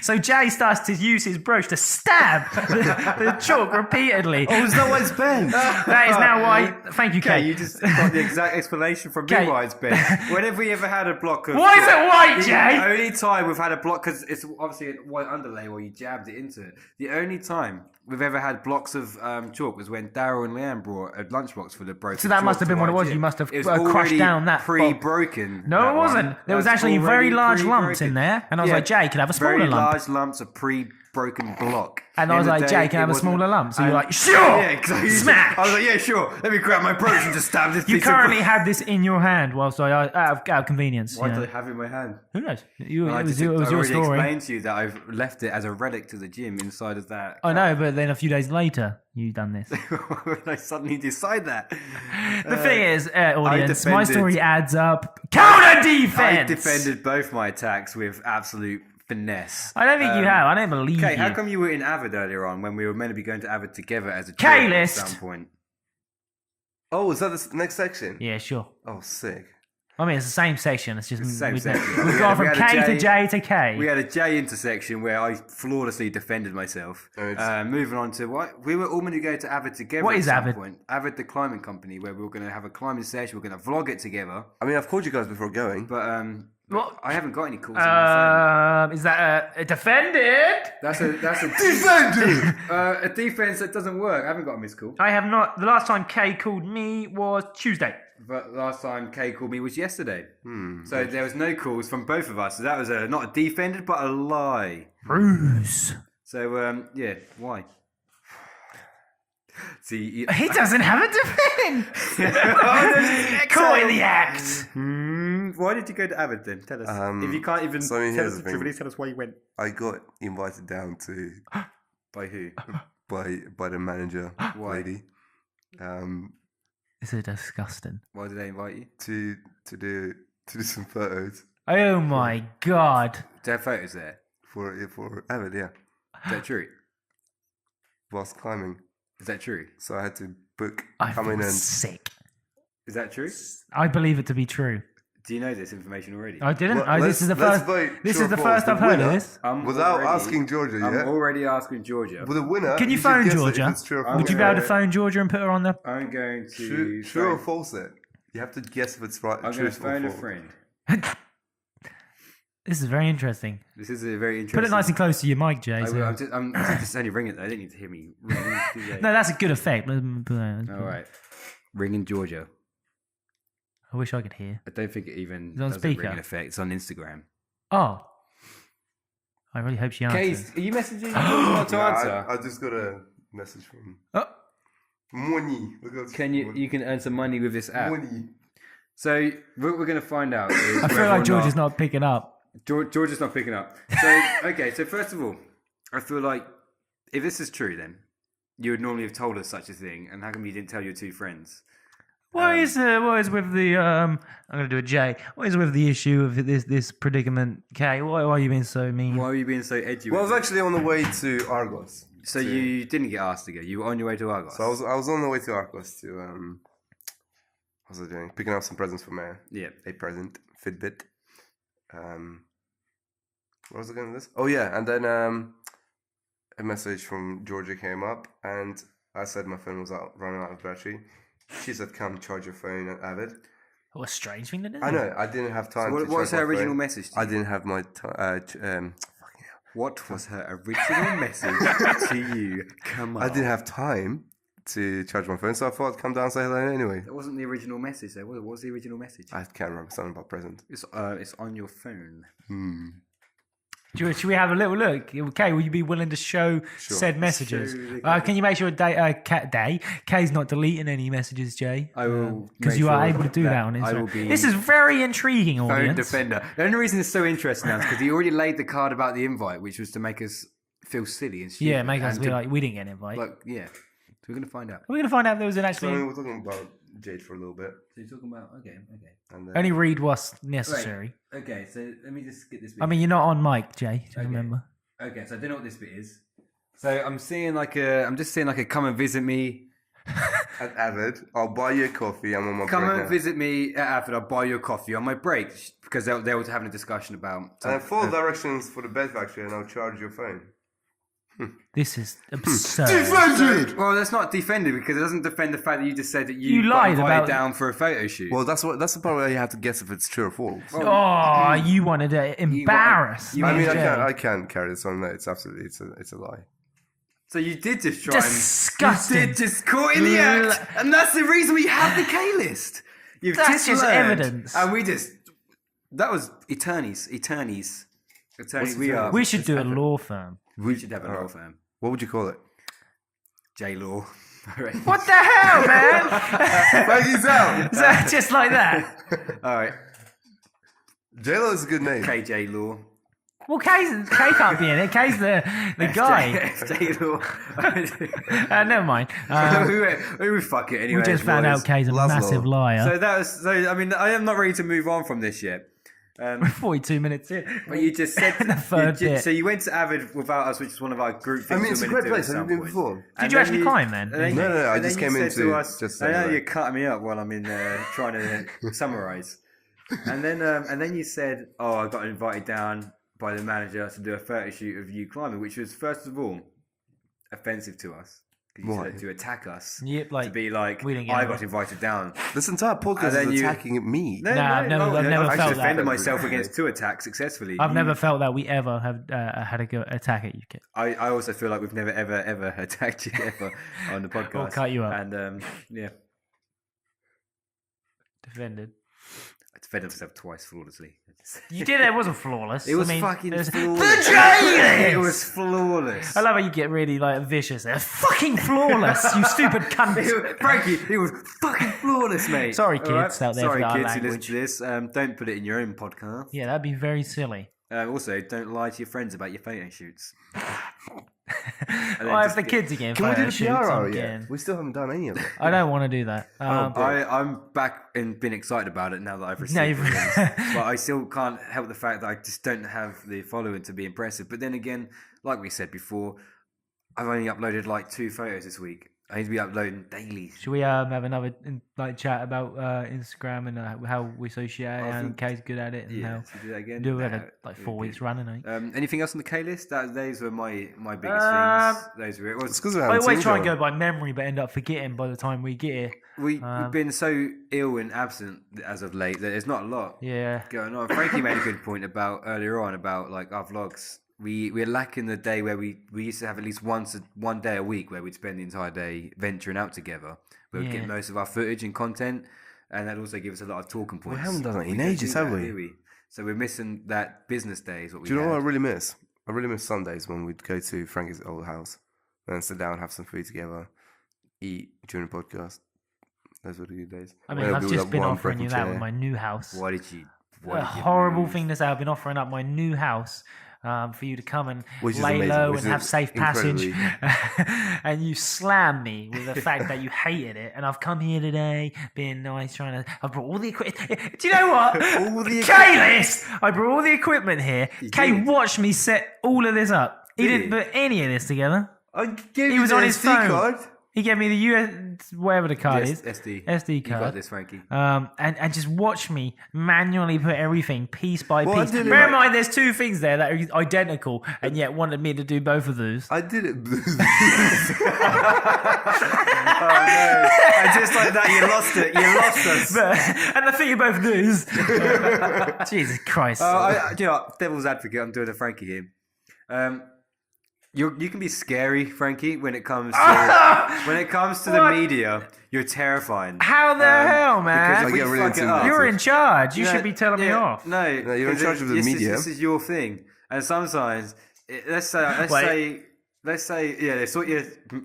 So Jay starts to use his brooch to stab the chalk repeatedly. Oh, is that why it's bent? That is now why. Thank you, Okay, Kate. you just got the exact explanation from me Okay. why it's bent. When have we ever had a block of... Why is it white, The Jay? only time we've had a block, because it's obviously a white underlay where you jabbed it into it. The only time we've ever had blocks of chalk was when Daryl and Leanne brought a lunchbox full of broken So that chalk must have to been what it our was. gym. You must have It was crushed already down that pre-broken. No, that it wasn't. one. There was That's actually very already large lumps pre-broken. in there, and I was like, Jay, can I have a smaller very lump? large lumps of pre-broken block. And I In was the like, day, Jay, can I it have a wasn't- smaller lump? So you're and- like, sure! Yeah, exactly. Smash! I was like, yeah, sure. Let me grab my brooch and just stab this You piece currently of had this in your hand whilst out of convenience. Why you know. do I have it in my hand? Who knows? It I was just- your I already story. explained to you that I've left it as a relic to the gym inside of that. I know, but then a few days later, you done this. When I suddenly decide that. The thing is, audience, my defended- story adds up. Counter I defense! defended both my attacks with absolute finesse. I don't think you have. I don't believe Okay, you. how come you were in Avid earlier on when we were meant to be going to Avid together as a K team at list. some point? Oh, is that the next section? Yeah, sure. Oh, sick. I mean, it's the same section. It's just It's the same we've section. We've gone from We had K a to J to K. We had a J intersection where I flawlessly defended myself. Oh, it's- Moving on to what? We were all meant to go to Avid together What at is some Avid? point. Avid, the climbing company, where we were going to have a climbing session. We're going to vlog it together. I mean, I've called you guys before going. But What? I haven't got any calls on my phone. Is that a defended? That's a Defended! a defense that doesn't work. I haven't got a missed call. I have not. The last time K called me was Tuesday. But last time Kay called me was yesterday. So there was no calls from both of us. So that was not a defended, but a lie. Bruce. So yeah, why? See, He doesn't have a defense. Caught in the act. why did you go to Avid then? Tell us. If you can't even so I mean, tell here's us the the thing. truth, tell us why you went. I got invited down to By who? by the manager Why? lady This is disgusting. Why did they invite you? to do some photos Oh my god. To have photos there. for Avid, yeah, Is that true? whilst climbing. Is that true? So I had to book I coming feel in. sick. Is that true? I believe it to be true. Do you know this information already? I didn't. Well, This is the let's first. vote This true is the or first false. I've heard of winner- this. Without asking Georgia, I'm yeah. already asking Georgia. With a winner, Can you should phone guess it Georgia? if it's true or I'm false. Would you be able to phone Georgia and put her on the? I'm going to True or false it? You have to guess if it's right. I'm going to truthful or phone a false. friend. This is very interesting. This is a very interesting. Put it nice and close to your mic, Jay. so- I'm just only ringing it. They didn't need to hear me ring. do they? No, that's a good effect. All right. Ringing Georgia. I wish I could hear. I don't think it even It's on does a speaker. ringing effect. It's on Instagram. Oh. I really hope she answers. Are you messaging Georgia not to answer? I just got a message from Oh. Money. Look at Can you can earn some money with this app. Money. So what we're going to find out is I feel whether or like Georgia's not picking up. Georgia's not picking up. So okay. So first of all, I feel like if this is true, then you would normally have told us such a thing, and how come you didn't tell your two friends? What is with the I'm gonna do a J. What is with the issue of this predicament, K? Why are you being so mean? Why are you being so edgy? Well, I with was it? actually on the way to Argos. So you didn't get asked to go. You were on your way to Argos. So I was on the way to Argos to what was I doing? Picking up some presents for Maya. Yeah. A present, Fitbit. What was I going with this? Oh yeah, and then a message from Georgia came up, and I said my phone was running out of battery. She said, "Come charge your phone at Avid." What a strange thing to do. I know. I didn't have time. So to what was charge her my original phone. message? To I you? didn't have my time. What was her original message to you? Come on. I didn't have time to charge my phone, so I thought I'd come down and say hello anyway. That wasn't the original message, though. What was the original message? I can't remember something about present. It's on your phone. Should we have a little look? Okay, will you be willing to show said messages? Can you make sure Kay's not deleting any messages, Jay? I will. Because you are able to do that on I will Instagram. be This is very intriguing, phone audience. defender. The only reason it's so interesting now is because he already laid the card about the invite, which was to make us feel silly and stupid. Yeah, make us and be to- like, we didn't get an invite. like, yeah. So we're gonna find out. We're going to find out if there was an So actually... we're talking about Jade for a little bit, So you're talking about okay. and Only read what's necessary. Okay, so let me just get this. I mean, you're not on mic, Jay. Just remember. Okay, so I don't know what this bit is. So I'm just seeing like a come and visit me. at Avid, I'll buy you a coffee. I'm on my Come break and now. visit me at Avid. I'll buy you a coffee on my break because they were having a discussion about. And then follow directions for the bed factory, and I'll charge your phone. This is absurd. Defended. Well, that's not defended because it doesn't defend the fact that you just said that you You got lied invited about- down for a photo shoot. Well, that's the part where you have to guess if it's true or false. Oh, you wanted to embarrass you me, I mean, Jay. I can't carry this on. No, it's absolutely, it's a lie. So you did just try Disgusting. and... You did just caught in the act. And that's the reason we have the K-list. You've That's just learned. evidence. And we just... That was eternities. We are... We should do a law firm. We should have a law firm. What would you call it? J-Law. What the hell, man? Frankie's out. Is that just like that? All right. JLo is a good name. KJ Law. Well, Kay can't be in it. Kay's the guy. FJ Law. Never mind. We fuck it anyway. We just found out Kay's a Laszlo. massive liar. So that was... So, I mean, I am not ready to move on from this yet. 42 minutes in. But you just said The third bit. so you went to Avid without us, which is one of our group I things. mean, it's a we were great meant to place. do at Have you some been point. before? And Did you then actually climb then? and then- No, I and then just you came said in to to us, just I say know that. you're cutting me up while I'm in trying to summarise. And then you said, "Oh, I got invited down by the manager to do a photo shoot of you climbing," which was first of all offensive to us. 'Cause you Why? said to attack us. Yep, like, to be like, we didn't get I invited. got invited down. This entire podcast then is you- attacking me. No, Nah, I've never I felt just that. defended myself against 2 attacks successfully. I've never felt that we ever have had a go attack at you, kid. I also feel like we've never ever attacked you ever on the podcast. Or cut you up. And yeah, Defended. I defended myself twice flawlessly. You did it. It wasn't flawless. It was I mean, fucking it was- flawless. The J-list! It was flawless. I love how you get really like vicious there. Fucking flawless, you stupid cunt. Frankie, it was fucking flawless, mate. Sorry, All kids out there Sorry, for our kids who listen language. to this. Don't put it in your own podcast. Yeah, that'd be very silly. Also, don't lie to your friends about your photo shoots. And then Well, if just the get- kids are getting Can we do photo the shoots, PR I'm hour yet? getting- We still haven't done any of it. I don't want to do that. I'm back and been excited about it now that I've received you've- it. But I still can't help the fact that I just don't have the following to be impressive. But then again, like we said before, I've only uploaded like 2 photos this week. I need to be uploading daily. Should we have another chat about Instagram and how we associate it and think- Kay's good at it and Yeah, how should we do that again? do it No, like it'd 4 be weeks good. running, eh? Anything else on the K list? Those were my biggest things. Those were it. It's because I always try and go by memory, but end up forgetting by the time we get here. We've been so ill and absent as of late that there's not a lot Yeah. going on. Frankie made a good point earlier on about like our vlogs. We're lacking the day where we used to have at least one day a week where we'd spend the entire day venturing out together. Where we'd Yeah. get most of our footage and content, and that'd also give us a lot of talking points. haven't done that in don't ages, do have that, we? do we? So we're missing that business day is what we Do you know what I had. really miss? I really miss Sundays when we'd go to Frankie's old house and sit down, have some food together, eat during the podcast. Those were the good days. I mean, When I've it'd be just like been one offering you broken that chair. with my new house. Why did you Horrible move? thing to say. I've been offering up my new house for you to come and Which is lay amazing, low which and is have safe passage. incredibly- And you slam me with the fact that you hated it. And I've come here today, being nice, trying to. I brought all the equipment. Do you know what? All the K-list! I brought all the equipment here. Kay did. watched me set all of this up. He Did didn't he? put any of this together. I gave He you was the on his SD phone. card. He gave me the US, whatever the card is. SD You card. got this, Frankie. And just watch me manually put everything piece by Well, I piece. did it Bear in like- mind, there's two things there that are identical, and yet wanted me to do both of those. I did it. And just like that, you lost it. You lost us. And the thing of both those. Jesus Christ. Do you know what? Devil's advocate. I'm doing a Frankie here. You can be scary, Frankie, when it comes to the What? media. You're terrifying. How the hell, man? Because if I we get really fuck it up- intimidated. You're in charge. You Yeah, should be telling me yeah, off. No, you're in charge of the this media. This is your thing, and sometimes let's say they sort your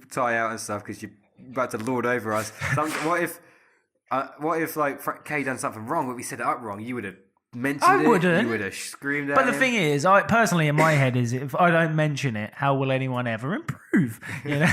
tie out and stuff because you're about to lord over us. What if like Kay done something wrong, but we set it up wrong? You would have mentioned I it. wouldn't. You would have screamed at But the him. thing is, I personally in my head is if I don't mention it, how will anyone ever improve? You know.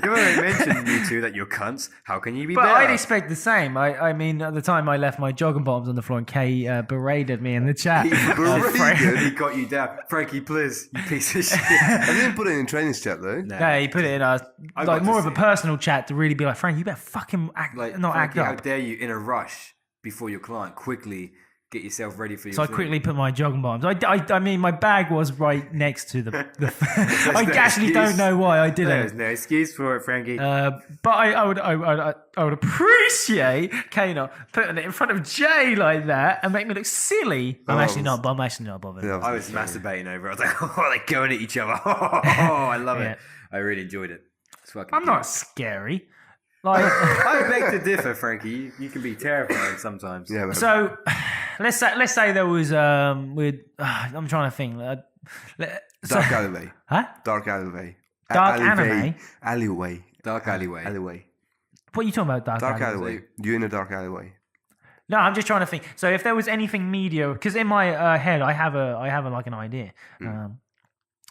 You already mentioned you two that you're cunts. How can you be But better? I'd expect the same. I mean, at the time I left my jogging bottoms on the floor and Kay berated me in the chat. Berated? He got you down, Frankie. Please, you piece of shit. I didn't put it in training chat though. Yeah, he put it in a I like got more to of a see it. personal chat to really be like, Frank, you better fucking act, Like, not Frankie, act how up. dare you, in a rush before your client, quickly get yourself ready for your So I thing. quickly put my jogging bottoms. I mean, my bag was right next to the I no actually excuse. don't know why I did There's it. no excuse for it, Frankie. But I would appreciate Kana putting it in front of Jay like that and make me look silly. I'm actually not bothered. Yeah, I was masturbating over it. I was like, oh, they're going at each other. Oh, I love Yeah. it. I really enjoyed it. It's fucking I'm good. not scary. Like I beg to differ, Frankie. You can be terrifying sometimes. Yeah, man. so, let's say there was I'm trying to think. Dark alleyway. Huh? Dark alleyway. Dark anime? Alleyway. Dark alleyway. Alleyway. What are you talking about? Dark alleyway? alleyway. You in a dark alleyway. No, I'm just trying to think. So if there was anything media, because in my head I have like an idea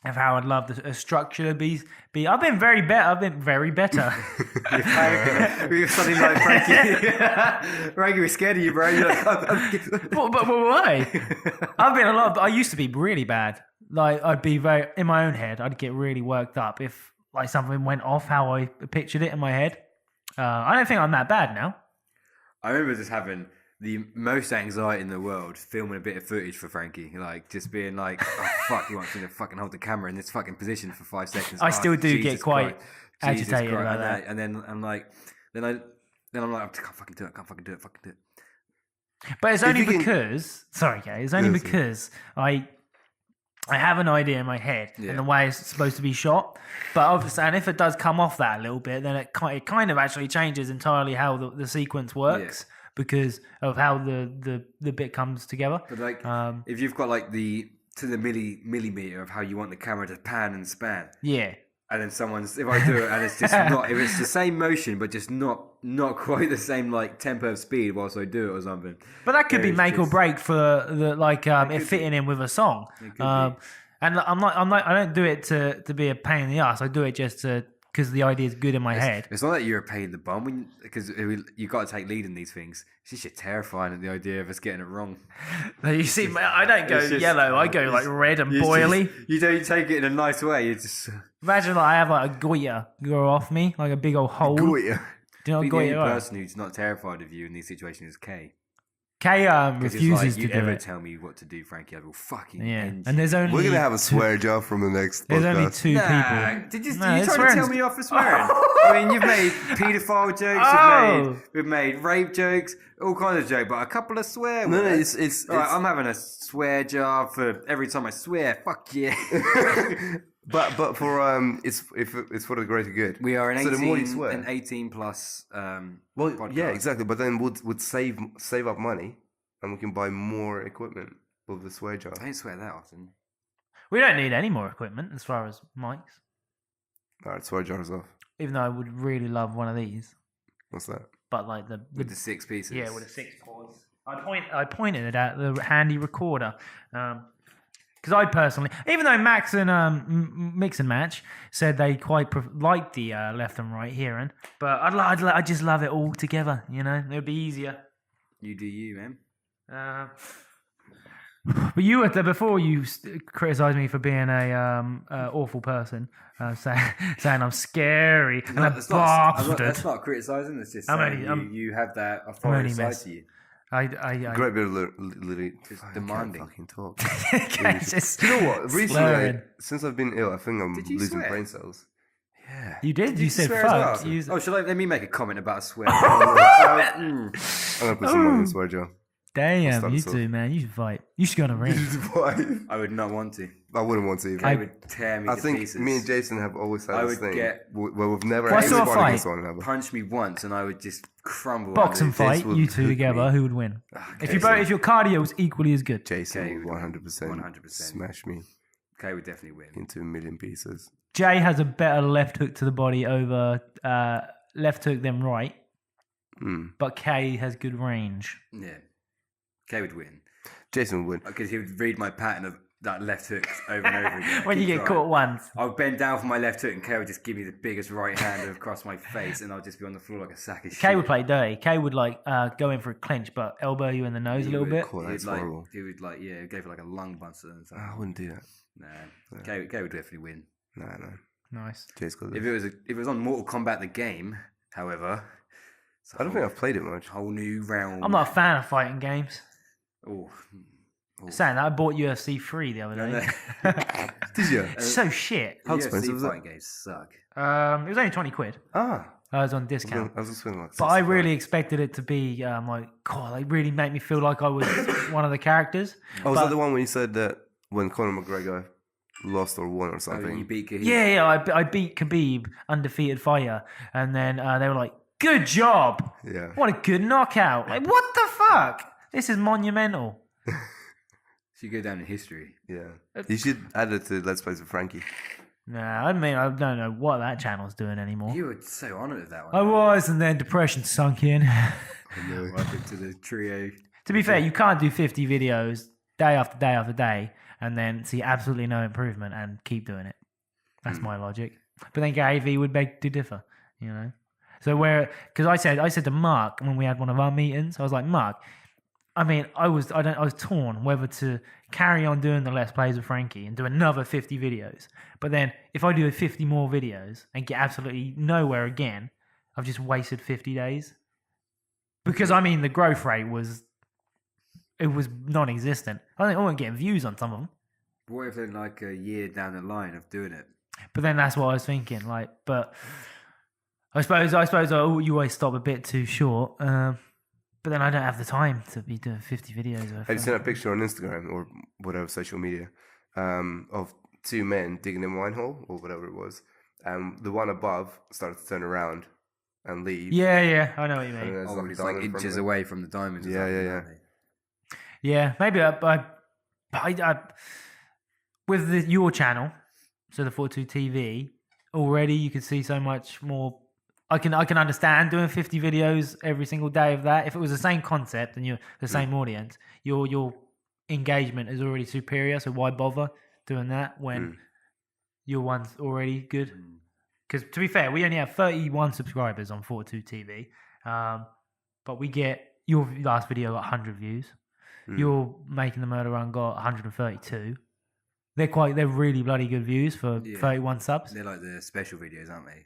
of how I'd love the structure to be. I've been very better. You're something like Frankie. Frankie, we're scared of you, bro. You're like, but why? I've been a lot. I used to be really bad. Like I'd be very in my own head. I'd get really worked up if like something went off how I pictured it in my head. I don't think I'm that bad now. I remember just having the most anxiety in the world filming a bit of footage for Frankie. Like, just being like, oh, fuck, he wants me to fucking hold the camera in this fucking position for 5 seconds. I Oh, still do Jesus get quite Christ. agitated Jesus about Christ. that. And then I'm like, then I'm like, I can't fucking do it. But it's If only you can- because sorry, Kay, it's only Yes, because I have an idea in my head Yeah. and the way it's supposed to be shot. But obviously, and if it does come off that a little bit, then it kind of actually changes entirely how the sequence works because of how the bit comes together. But like, Um, if you've got like the millimeter of how you want the camera to pan and span, Yeah. and then if I do it and it's just not, if it's the same motion but just not quite the same like tempo of speed whilst I do it or something. But that could be It's make or just- break for the like it could fitting in with a song. It could And I don't do it to be a pain in the ass. I do it just because the idea is good in my head. It's not that you're a pain in the bum because you got to take lead in these things. It's just you're terrifying at the idea of us getting it wrong. You see, I don't go It's just- yellow. I go like red and You boily. just- you don't take it in a nice way. You just Imagine like I have like a goiter go off me, like a big old hole. Goya. Do you know the what only goiter is? person who's not terrified of you in these situations is Kay. Kay 'Cause it's refuses like, you to do ever it. tell me what to do, Frankie, I will fucking Yeah, end and you. there's only We're gonna have a swear jar from the next there's only podcast. two Nah, people. did you No, trying to swearing's- tell me off for swearing? I mean, you've made paedophile jokes, Oh. we've made rape jokes, all kinds of jokes, but a couple of swear No, words. it's All right, I'm having a swear jar for every time I swear. Fuck yeah. but for it's for the greater good. We are So the more you swear. an 18 plus Well, podcast. yeah, exactly. But then would save up money, and we can buy more equipment with the swear jar. I don't swear that often. We don't need any more equipment as far as mics. All right, swear jars off. Even though I would really love one of these, What's that? but like the With the 6 pieces. yeah with the 6 chords. I pointed it at the handy recorder. Because I personally, even though Max and Mix and Match said they quite liked the left and right hearing, but I just love it all together. You know, it would be easier. You do you, man. But you were there before you criticised me for being a awful person, saying I'm scary and a bastard. That's not criticising. It's just saying you have that authority side to you. Great bit of literally Just demanding. Fucking talk. Just You know what? Recently, slurring. since I've been ill, I think I'm Did you losing swear? brain cells. Yeah. You did. You said swear as fuck. well? You Let me make a comment about a swear. I'm gonna put some money in swear jar. Damn, start you this off. two, man. You should fight. You should go on a ring. I would not want to. I wouldn't want to either. They would tear me I to think pieces. me and Jason have always had I this would thing get- where we've never What had sort of anyone fight? against one another. punch me once and I would just crumble. Boxing under it. fight, will you two hook together, me. who would win? If your cardio was equally as good. Jason Okay, will 100%, 100%. smash me Kay would definitely win. into a million pieces. Jay has a better left hook to the body over left hook than right, but Kay has good range. Yeah. Kay would win. Jason would. Because he would read my pattern of that left hook over and over again. When you Keep get trying. caught once. I would bend down for my left hook and Kay would just give me the biggest right hand across my face and I'll just be on the floor like a sack of shit. Kay would play dirty. Kay would go in for a clinch, but elbow you in the nose a little bit. Cool, that's He'd like, horrible. he would go for like a lung buster and stuff. I wouldn't do that. Nah. Kay would definitely win. No. Nice. Jason got If this. it was on Mortal Kombat the game, however, it's a I don't think I've played it much. whole new realm. I'm not a fan of fighting games. Oh. Saying that, I bought UFC 3 the other day. Did you? So shit. How expensive was it? fighting games suck. It was only 20 quid. Ah. I was on discount. I was just feeling like But I 65. really expected it to be like, God, they really make me feel like I was one of the characters. Oh, was But- that the one when you said that when Conor McGregor lost or won or Oh, something? you beat Khabib. Yeah, I beat Khabib, undefeated fighter, and then they were like, "Good job! Yeah. What a good knockout! Like, what the fuck? This is monumental." Should go down in history. Yeah. You should add it to Let's Plays with Frankie. Nah, I mean, I don't know what that channel's doing anymore. You were so honoured with that one. I was, and then depression sunk in. Welcome to the trio. To be fair, you can't do 50 videos day after day after day and then see absolutely no improvement and keep doing it. That's my logic. But then Gary V would beg to differ, you know. So because I said to Mark when we had one of our meetings, I was like, Mark, I mean, I was torn whether to carry on doing the Let's Plays with Frankie and do another 50 videos. But then if I do 50 more videos and get absolutely nowhere again, I've just wasted 50 days. Because I mean, the growth rate was non-existent. I think I wasn't getting views on some of them. What if they're like a year down the line of doing it? But then that's what I was thinking. Like, but I suppose you always stop a bit too short. But then I don't have the time to be doing 50 videos. Have you seen a picture on Instagram or whatever social media of two men digging in a wine hole or whatever it was? And the one above started to turn around and leave. Yeah, I know what you And mean. there's Oh, a it's like diamond inches from it. away from the diamonds. or Yeah, something, yeah, aren't they? Yeah, maybe I with your channel, so the Fortitude TV, already you could see so much more. I can understand doing 50 videos every single day of that. If it was the same concept and you're the same audience, your engagement is already superior. So why bother doing that when your one's already good? Because to be fair, we only have 31 subscribers on Fortitude TV, but we get your last video got 100 views. Your Making the Murder Run got 132. They're really bloody good views for 31 subs. They're like the special videos, aren't they?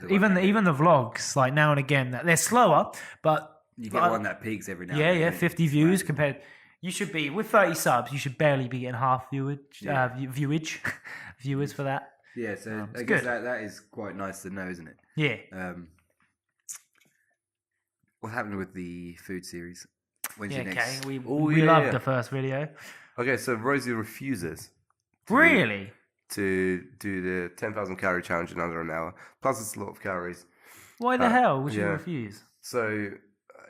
Even the vlogs, like now and again, they're slower, but you get one that peaks every now. and yeah, then. 50 views compared. You should be with 30 subs. You should barely be getting half viewage, viewers for that. Yeah, so I it's guess good. that is quite nice to know, isn't it? Yeah, What happened with the food series? When's yeah. your Okay, next? we loved the first video. Okay, so Rosie refuses Really? to do the 10,000 calorie challenge in under an hour. Plus, it's a lot of calories. Why the hell would you yeah. refuse? So,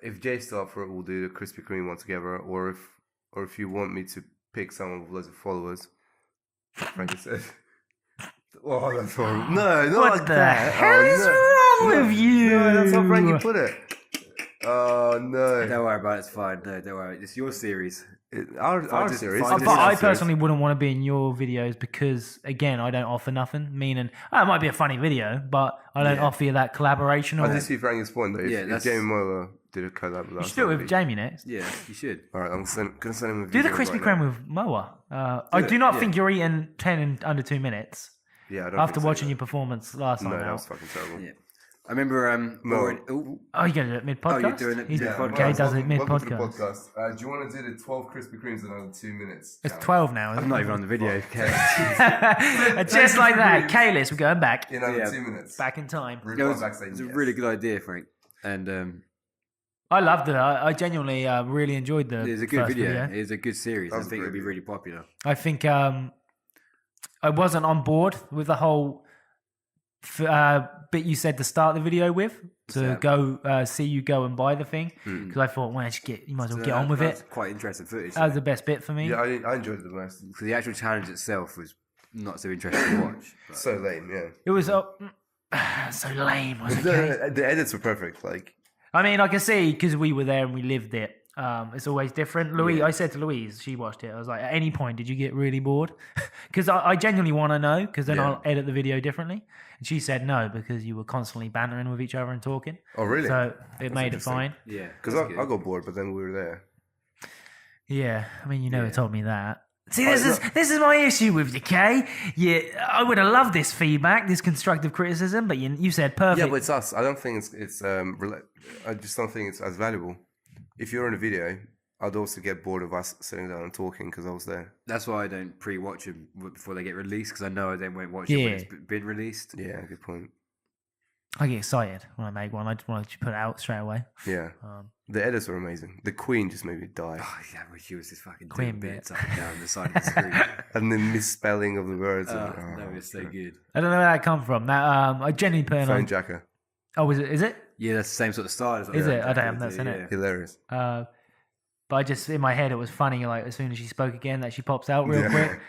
if Jay's still up for it, we'll do the Krispy Kreme one together. Or if you want me to pick someone with loads of followers, Frankie said. Oh, that's horrible. No, not What like the that. hell is wrong with you? No, that's how Frankie put it. Oh no! Don't worry about it. It's fine. No, don't worry. It's your series. Our just- series. fine But just- I personally wouldn't want to be in your videos because, again, I don't offer nothing. Meaning, it might be a funny video, but I don't offer you that collaboration. I Or just see Frankie's point though. If that's- Jamie Mola did a collab with You us. should do it with Jamie next. Yeah, you should. All right, I'm gonna send him a Do the video Krispy right Kreme now. with Moa. I do not think you're eating 10 in under 2 minutes. Yeah, I don't After think so, watching yeah. your performance last time No, that out. was fucking terrible. Yeah. I remember. Oh, you're going to do it mid podcast? you're doing it mid-podcast. Jay does it mid Welcome to the podcast. podcast. Do you want to do the 12 Krispy Kremes in under 2 minutes? It's 12 now. I'm Isn't not it? even on the video. Okay. Just like that. Kalis, we're going back. In under Yeah. 2 minutes. Back in time. Rewind It was, back saying it's a yes. really good idea, Frank. And I loved it. I genuinely really enjoyed the it's a good first video. It's a good series. That I was think a it'll be great really popular. I think I wasn't on board with the whole bit you said to start the video with to that? go see you go and buy the thing because I thought, well, you might as well get on with That's it. quite interesting footage. That was the best bit for me. Yeah, I enjoyed it the most. Because the actual challenge itself was not so interesting to watch. But So lame, yeah. It was so lame. Was it, okay? The edits were perfect. Like, I mean, I can see because we were there and we lived it. It's always different. I said to Louise, she watched it. I was like, at any point, did you get really bored? Because I genuinely want to know, because then I'll edit the video differently. And she said no, because you were constantly bantering with each other and talking. oh really? So it made it interesting. fine. yeah. Because I got bored, but then we were there. Yeah, I mean, you never told me that. See, this is my issue with you, Kay. Yeah, I would have loved this feedback, this constructive criticism, but you said perfect. Yeah, but it's us. I don't think it's I just don't think it's as valuable. If you're in a video, I'd also get bored of us sitting down and talking because I was there. That's why I don't pre-watch them before they get released, because I know I then won't watch it when it's been released. Yeah, good point. I get excited when I make one. I just want to put it out straight away. Yeah, the edits were amazing. The Queen just made me die, Oh, yeah, when she was just fucking Queen doing bit. bits up and down the side of the screen. and the misspelling of the words. That was so good. I don't know where that come from. That I genuinely put Phone on. jacker, Oh, is it? Yeah, that's the same sort of style. As Is it? I don't have that in it. hilarious. But I just in my head it was funny. Like as soon as she spoke again, that she pops out real Yeah. quick.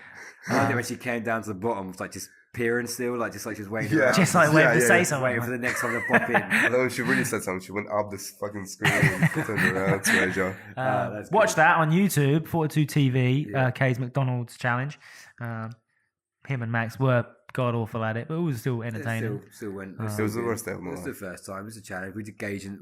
I think when she came down to the bottom, it was like just peering still, like just like she was waiting. Yeah. around, Just like waiting to Yeah, say yeah. something. waiting for the next one to pop in. And then when she really said something, she went up this fucking screen and turned around. Swear, Joe. That's Watch good. that on YouTube, Fortitude TV, Yeah. Kay's McDonald's challenge. Him and Max were god awful at it, but it was still It entertaining. still went. It was the worst day of It my was the life. first time. It was a challenge. We're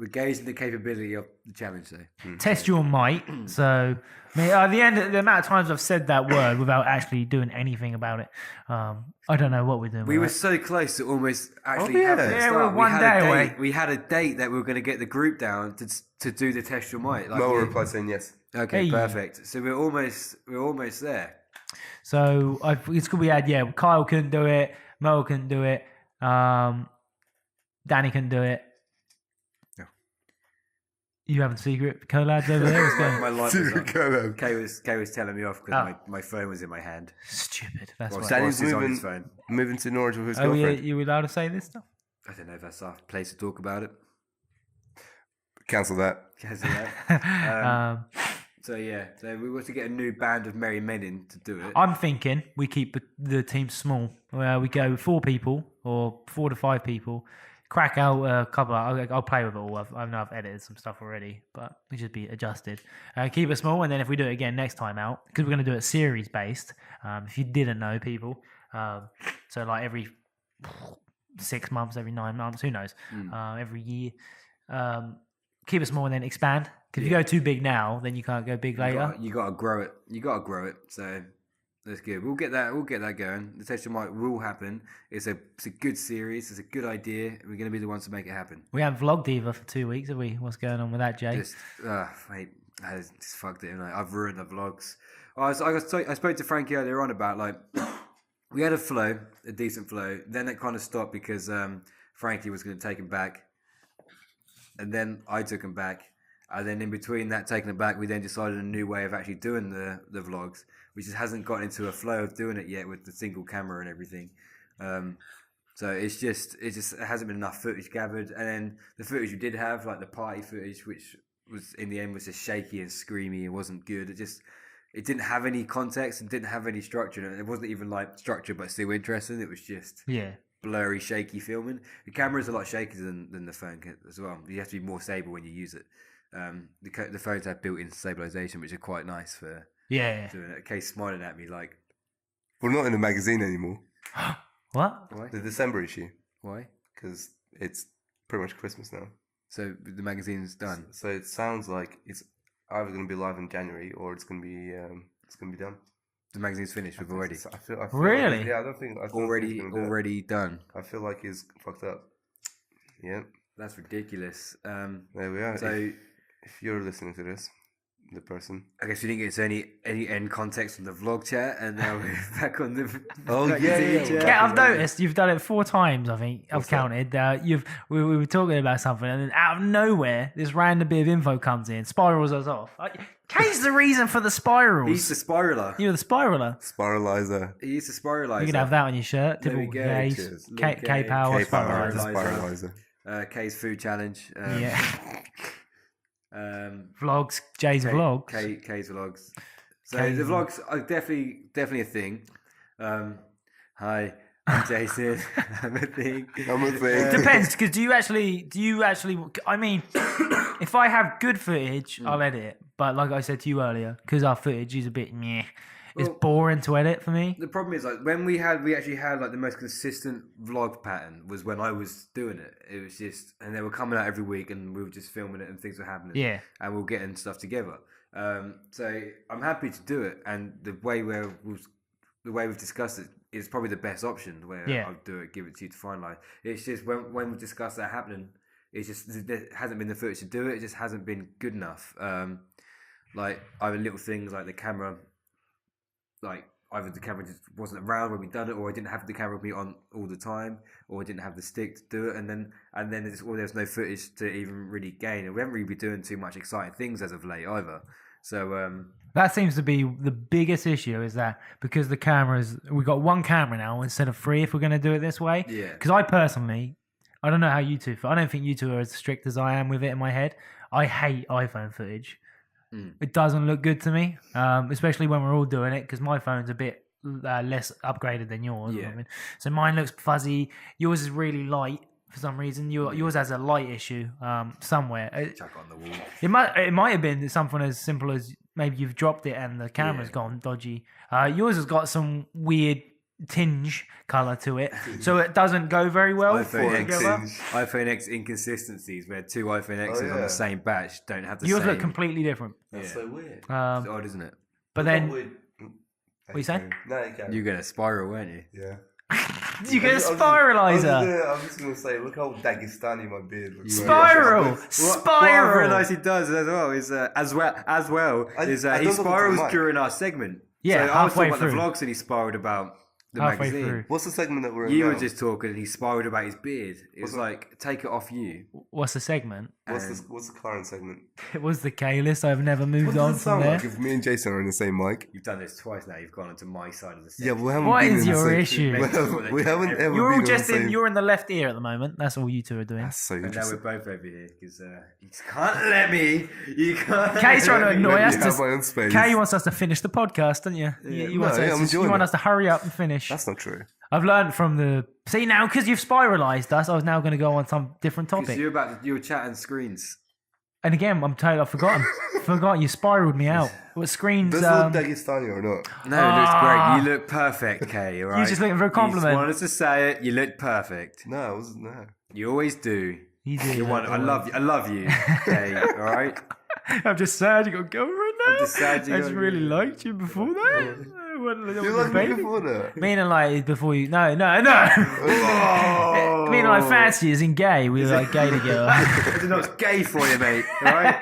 gauging the capability of the challenge. So Test your might. So, I mean, at the end, the amount of times I've said that word without actually doing anything about it, I don't know what we're doing. we with were it. so close to almost actually yeah. having it Yeah, start. we're one had day a date. away. We had a date that we were going to get the group down to do the test your might. Like, Mo replied saying yes. okay, Hey. perfect. So we're almost there. So it's good we had Kyle couldn't do it, Mo couldn't do it, Danny couldn't do it. Yeah. You having secret collabs over there? What's going My on? light was on. Collab. Kay was telling me off because my phone was in my hand. Stupid. That's Whilst why. Danny's he's on moving- his phone. Moving to Norwich with his Oh, yeah, girlfriend. you allowed to say this stuff? I don't know if that's our place to talk about it. Cancel that. Because of that. Um, So we were to get a new band of merry men in to do it. I'm thinking we keep the team small. We go 4 people or 4 to 5 people. Crack out a couple. I'll play with it all. I know I've edited some stuff already, but it should be adjusted. Keep it small, and then if we do it again next time out, because we're going to do it series based. If you didn't know, people, so like every 6 months, every 9 months, who knows, every year. Keep it small and then expand. Because if you go too big now, then you can't go big later. You got to grow it. You got to grow it. So that's good. We'll get that going. The test might will happen. It's a good series. It's a good idea. We're going to be the ones to make it happen. We haven't vlogged either for 2 weeks, have we? What's going on with that, Jay? Just mate, I just fucked it. I've ruined the vlogs. I spoke to Frankie earlier on about like we had a decent flow. Then it kind of stopped because Frankie was going to take him back, and then I took him back. And then in between that taking it back, we then decided a new way of actually doing the vlogs, which just hasn't gotten into a flow of doing it yet with the single camera and everything. So it hasn't been enough footage gathered. And then the footage we did have, like the party footage, which was in the end was just shaky and screamy, it wasn't good. It didn't have any context and didn't have any structure. And it wasn't even like structure, but still interesting. It was just blurry, shaky filming. The camera's a lot shakier than the phone as well. You have to be more stable when you use it. The phones have built-in stabilization, which are quite nice for doing it. Kay's smiling at me like, We're not in a magazine anymore. What? why? The December issue. Why? Because it's pretty much Christmas now. So the magazine's done. So it sounds like it's either going to be live in January or it's going to be done. The magazine's finished. We've already I feel Really? Like, yeah, I don't think already done. I feel like he's fucked up. Yeah, That's ridiculous. there we are. So if you're listening to this, the person. I guess we didn't get any end context from the vlog chat, and now we're back on the. Oh, magazine yeah. chat. Yeah, I've noticed you've done it 4 times. I think I've What's that? counted. We were talking about something, and then out of nowhere, this random bit of info comes in, spirals us off. Kay's the reason for the spirals. He's the spiraler. You're the spiraler. Spiralizer. He's the spiralizer. You can have that on your shirt. There we Typical go. Kay's. Cheers. K Power K-Power. spiralizer. Spiralizer. K's food challenge. Yeah. Vlogs. Jay's K- vlogs. K's vlogs. So K's the vlogs are definitely a thing. Hi, I'm Jason. I'm a thing. I'm a thing. Depends, because do you actually? I mean, if I have good footage, I'll edit it. But like I said to you earlier, because our footage is a bit meh, it's Well, boring to edit for me. The problem is, like, when we actually had like the most consistent vlog pattern was when I was doing it. It was just, and they were coming out every week, and we were just filming it, and things were happening. Yeah. And we were getting stuff together. So I'm happy to do it, and the way we've discussed it is probably the best option. Where Yeah. I'll do it, give it to you to finalize. It's just when we discussed that happening, it's just there hasn't been the footage to do it. It just hasn't been good enough. Like either little things like the camera. Like either the camera just wasn't around when we done it, or I didn't have the camera with me on all the time, or I didn't have the stick to do it, and then there's no footage to even really gain, and we haven't really been doing too much exciting things as of late either. So That seems to be the biggest issue, is that because the cameras, we've got 1 camera now instead of 3 if we're going to do it this way. Yeah. Because I personally, I don't know how you two feel. I don't think you two are as strict as I am with it in my head. I hate iPhone footage. It doesn't look good to me, especially when we're all doing it, because my phone's a bit less upgraded than yours. Yeah. I mean, so mine looks fuzzy. Yours is really light for some reason. Yours has a light issue somewhere. chuck on the wall. It might have been something as simple as maybe you've dropped it and the camera's gone dodgy. Yours has got some weird tinge color to it, so it doesn't go very well together. iPhone X inconsistencies where 2 iPhone X's on the same batch don't have the Yours same. look completely different. That's so weird. It's odd, isn't it? But then What you saying? No, you can't. You're gonna spiral, weren't you? Yeah. you get a I was spiralizer. just going to say, look how Dagestani my beard looks. Spiral, What I spiral. realised he does as well is I he don't spirals look at the mic. during our segment. Yeah, so I was halfway talking about through. the vlogs and he spiraled about the Halfway magazine. through. What's the segment that we're in You were now? just talking and he spiraled about his beard. It was like, take it off you. What's the segment? What's the current segment? It was the K list. I've never moved What on does it from sound there. like if me and Jason are in the same mic? You've done this twice now. You've gone onto my side of the Yeah, segment. we haven't What been is in the your same- issue? We haven't ever You're all been just in the same... you're in the left ear at the moment. That's all you two are doing. That's so And now interesting. we're both over here because you can't let me. You can't. Kay's trying to let me. annoy us. Let me have my own space. Kay wants us to finish the podcast, don't you? You want, No, I'm enjoying you want it. us to hurry up and finish. That's not true. I've learned from the... See, now, because you've spiralized us, I was now going to go on some different Because topic. you were chatting screens. And again, I've forgotten. You spiraled me out. What screens... Does it look Dagestani or not? No, it looks great. You look perfect, Kay. All right. You're just looking for a You compliment. just wanted to say it. You look perfect. No, it wasn't. No. You always do. You do. You want. I love you, Kay. All right. I'm just sad you got girlfriend now. I'm just sad you I got just really liked you before that. You like me before that? Meaning like before you... No. Oh. Meaning like fancy as in gay. We were like gay together. It's not gay for you, mate. All right.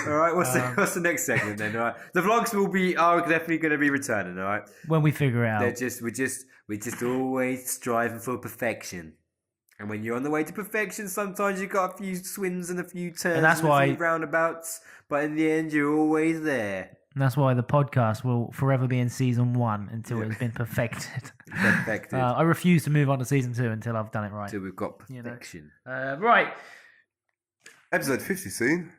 All right. What's the next segment then? All right. The vlogs are definitely going to be returning. All right. When we figure it out. We're just always striving for perfection. And when you're on the way to perfection, sometimes you've got a few swings and a few turns And that's and why- a few roundabouts. But in the end, you're always there. And that's why the podcast will forever be in season 1 until it's been perfected. Perfected. I refuse to move on to season 2 until I've done it right. Until we've got You know. perfection. Right. Episode 50 soon.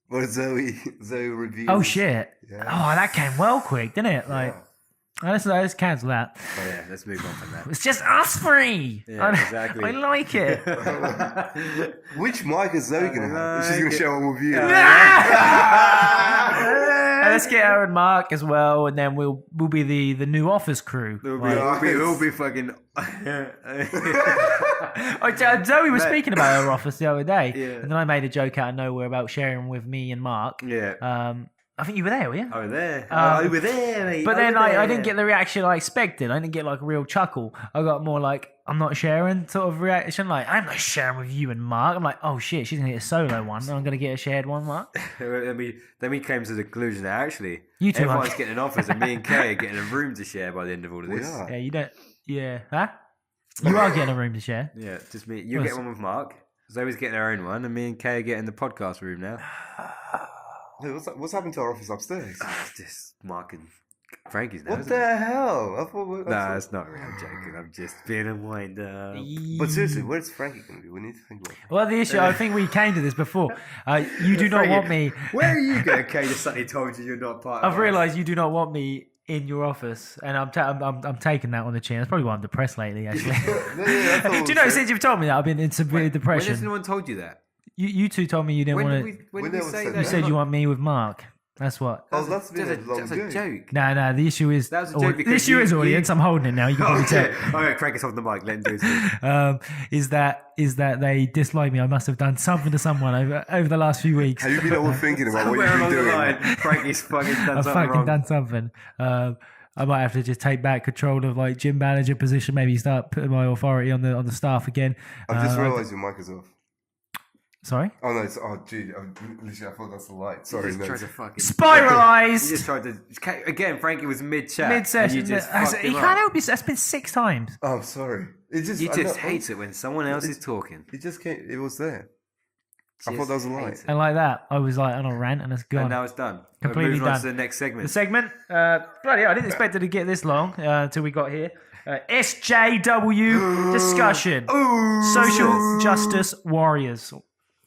Or Zoe reviews. Oh shit. Yeah. Oh, that came well quick, didn't it? Like, Let's cancel that. Oh yeah, let's move on from that. It's just us three. Yeah, exactly. I like it. Which mic is Zoe going to have? She's going to share one with you. And let's get her and Mark as well, and then we'll be the new office crew. We'll be fucking. Zoe was speaking about her office the other day, Yeah. and then I made a joke out of nowhere about sharing with me and Mark. Yeah. I think you were there, were you? Over there. Over there, mate. But then I didn't get the reaction I expected. I didn't get like a real chuckle. I got more like, I'm not sharing sort of reaction. Like, I'm not sharing with you and Mark. I'm like, oh shit, she's going to get a solo one. I'm going to get a shared one, Mark. Then we came to the conclusion that actually You two everyone's are- getting an office, and me and Kay are getting a room to share by the end of all of We this. are. Yeah, you don't. Yeah. Huh? You are getting a room to share. Yeah, just me. You Well, get one with Mark. Zoe's getting her own one, and me and Kay are getting the podcast room now. Hey, what's happened to our office upstairs? It's just Mark and Frankie's now. What isn't it? the hell? I thought, Nah, it's not real. I'm joking. I'm just being a wind up. But seriously, where's Frankie going to be? We need to think about it. Well, the issue, I think we came to this before. You do not want me. Where are you going, Kay? Just suddenly told you you're not part of I've realised you do not want me in your office, and I'm taking that on the chin. That's probably why I'm depressed lately, actually. I thought it Do you was know, true. since you've told me that, I've been in severe When has depression. anyone told you that? You two told me you didn't When want did to. we, when We did we never say said that? You said you want me with Mark. That's what. Oh, that's been a long That's a joke. joke. No. The issue is. That was a joke the because issue is you- audience. I'm holding it now. You can probably tell. Okay, Frank is off the mic. Let him do his thing. Is that they dislike me? I must have done something to someone over the last few weeks. Have you been overthinking about what Somewhere you've along been the doing? line, Frankie's fucking done I've something fucking wrong. done something. I might have to just take back control of like gym manager position. Maybe start putting my authority on the staff again. I've just realised your mic is off. Sorry. Oh no! Gee, literally, I thought that's the light. Sorry, He no. just tried to fucking. Spiralized. He just tried to. Again, Frankie was mid-chat. Mid-session. And you just He fucked him can't up. help it. That's been 6 times. Oh, I'm sorry. It just. You I just know- hate it when someone else is talking. It just came. It was there. I Just thought that was a hate lie. it. And like that, I was like on a rant, and it's gone. And now it's done. Completely Moving on done. to the next segment. The segment, bloody hell, I didn't expect it to get this long until we got here. SJW discussion. Social justice warriors.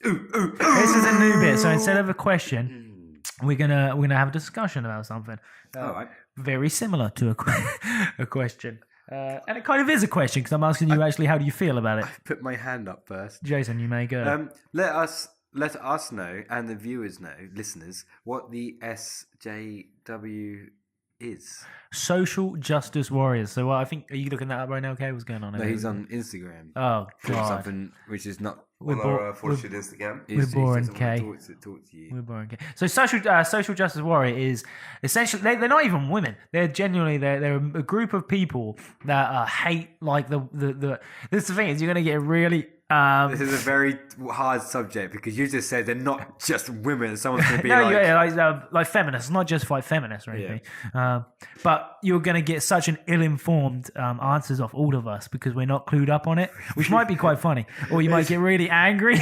This is a new bit, so instead of a question, we're gonna have a discussion about something. All right. Very similar to a question. And it kind of is a question because I'm asking you actually, how do you feel about it? Put my hand up first. Jason, you may go. Let us know, and the viewers know, listeners, what the SJW is. Social justice warriors. So I think, are you looking that up right now? Okay, what's going on? No, he's on Instagram. Oh, Doing God. something which is not. We're On bo- our Fortitude Instagram. He's boring, doesn't want Kay. to talk to you. We're boring. Okay. So social justice warrior is essentially they're not even women. They're genuinely they're a group of people that hate like the. This is the thing is you're gonna get really. This is a very hard subject because you just said they're not just women. Someone's going to be No, like, like feminists, not just like feminists or anything. But you're going to get such an ill-informed answers off all of us because we're not clued up on it, which might be quite funny. Or you might get really angry.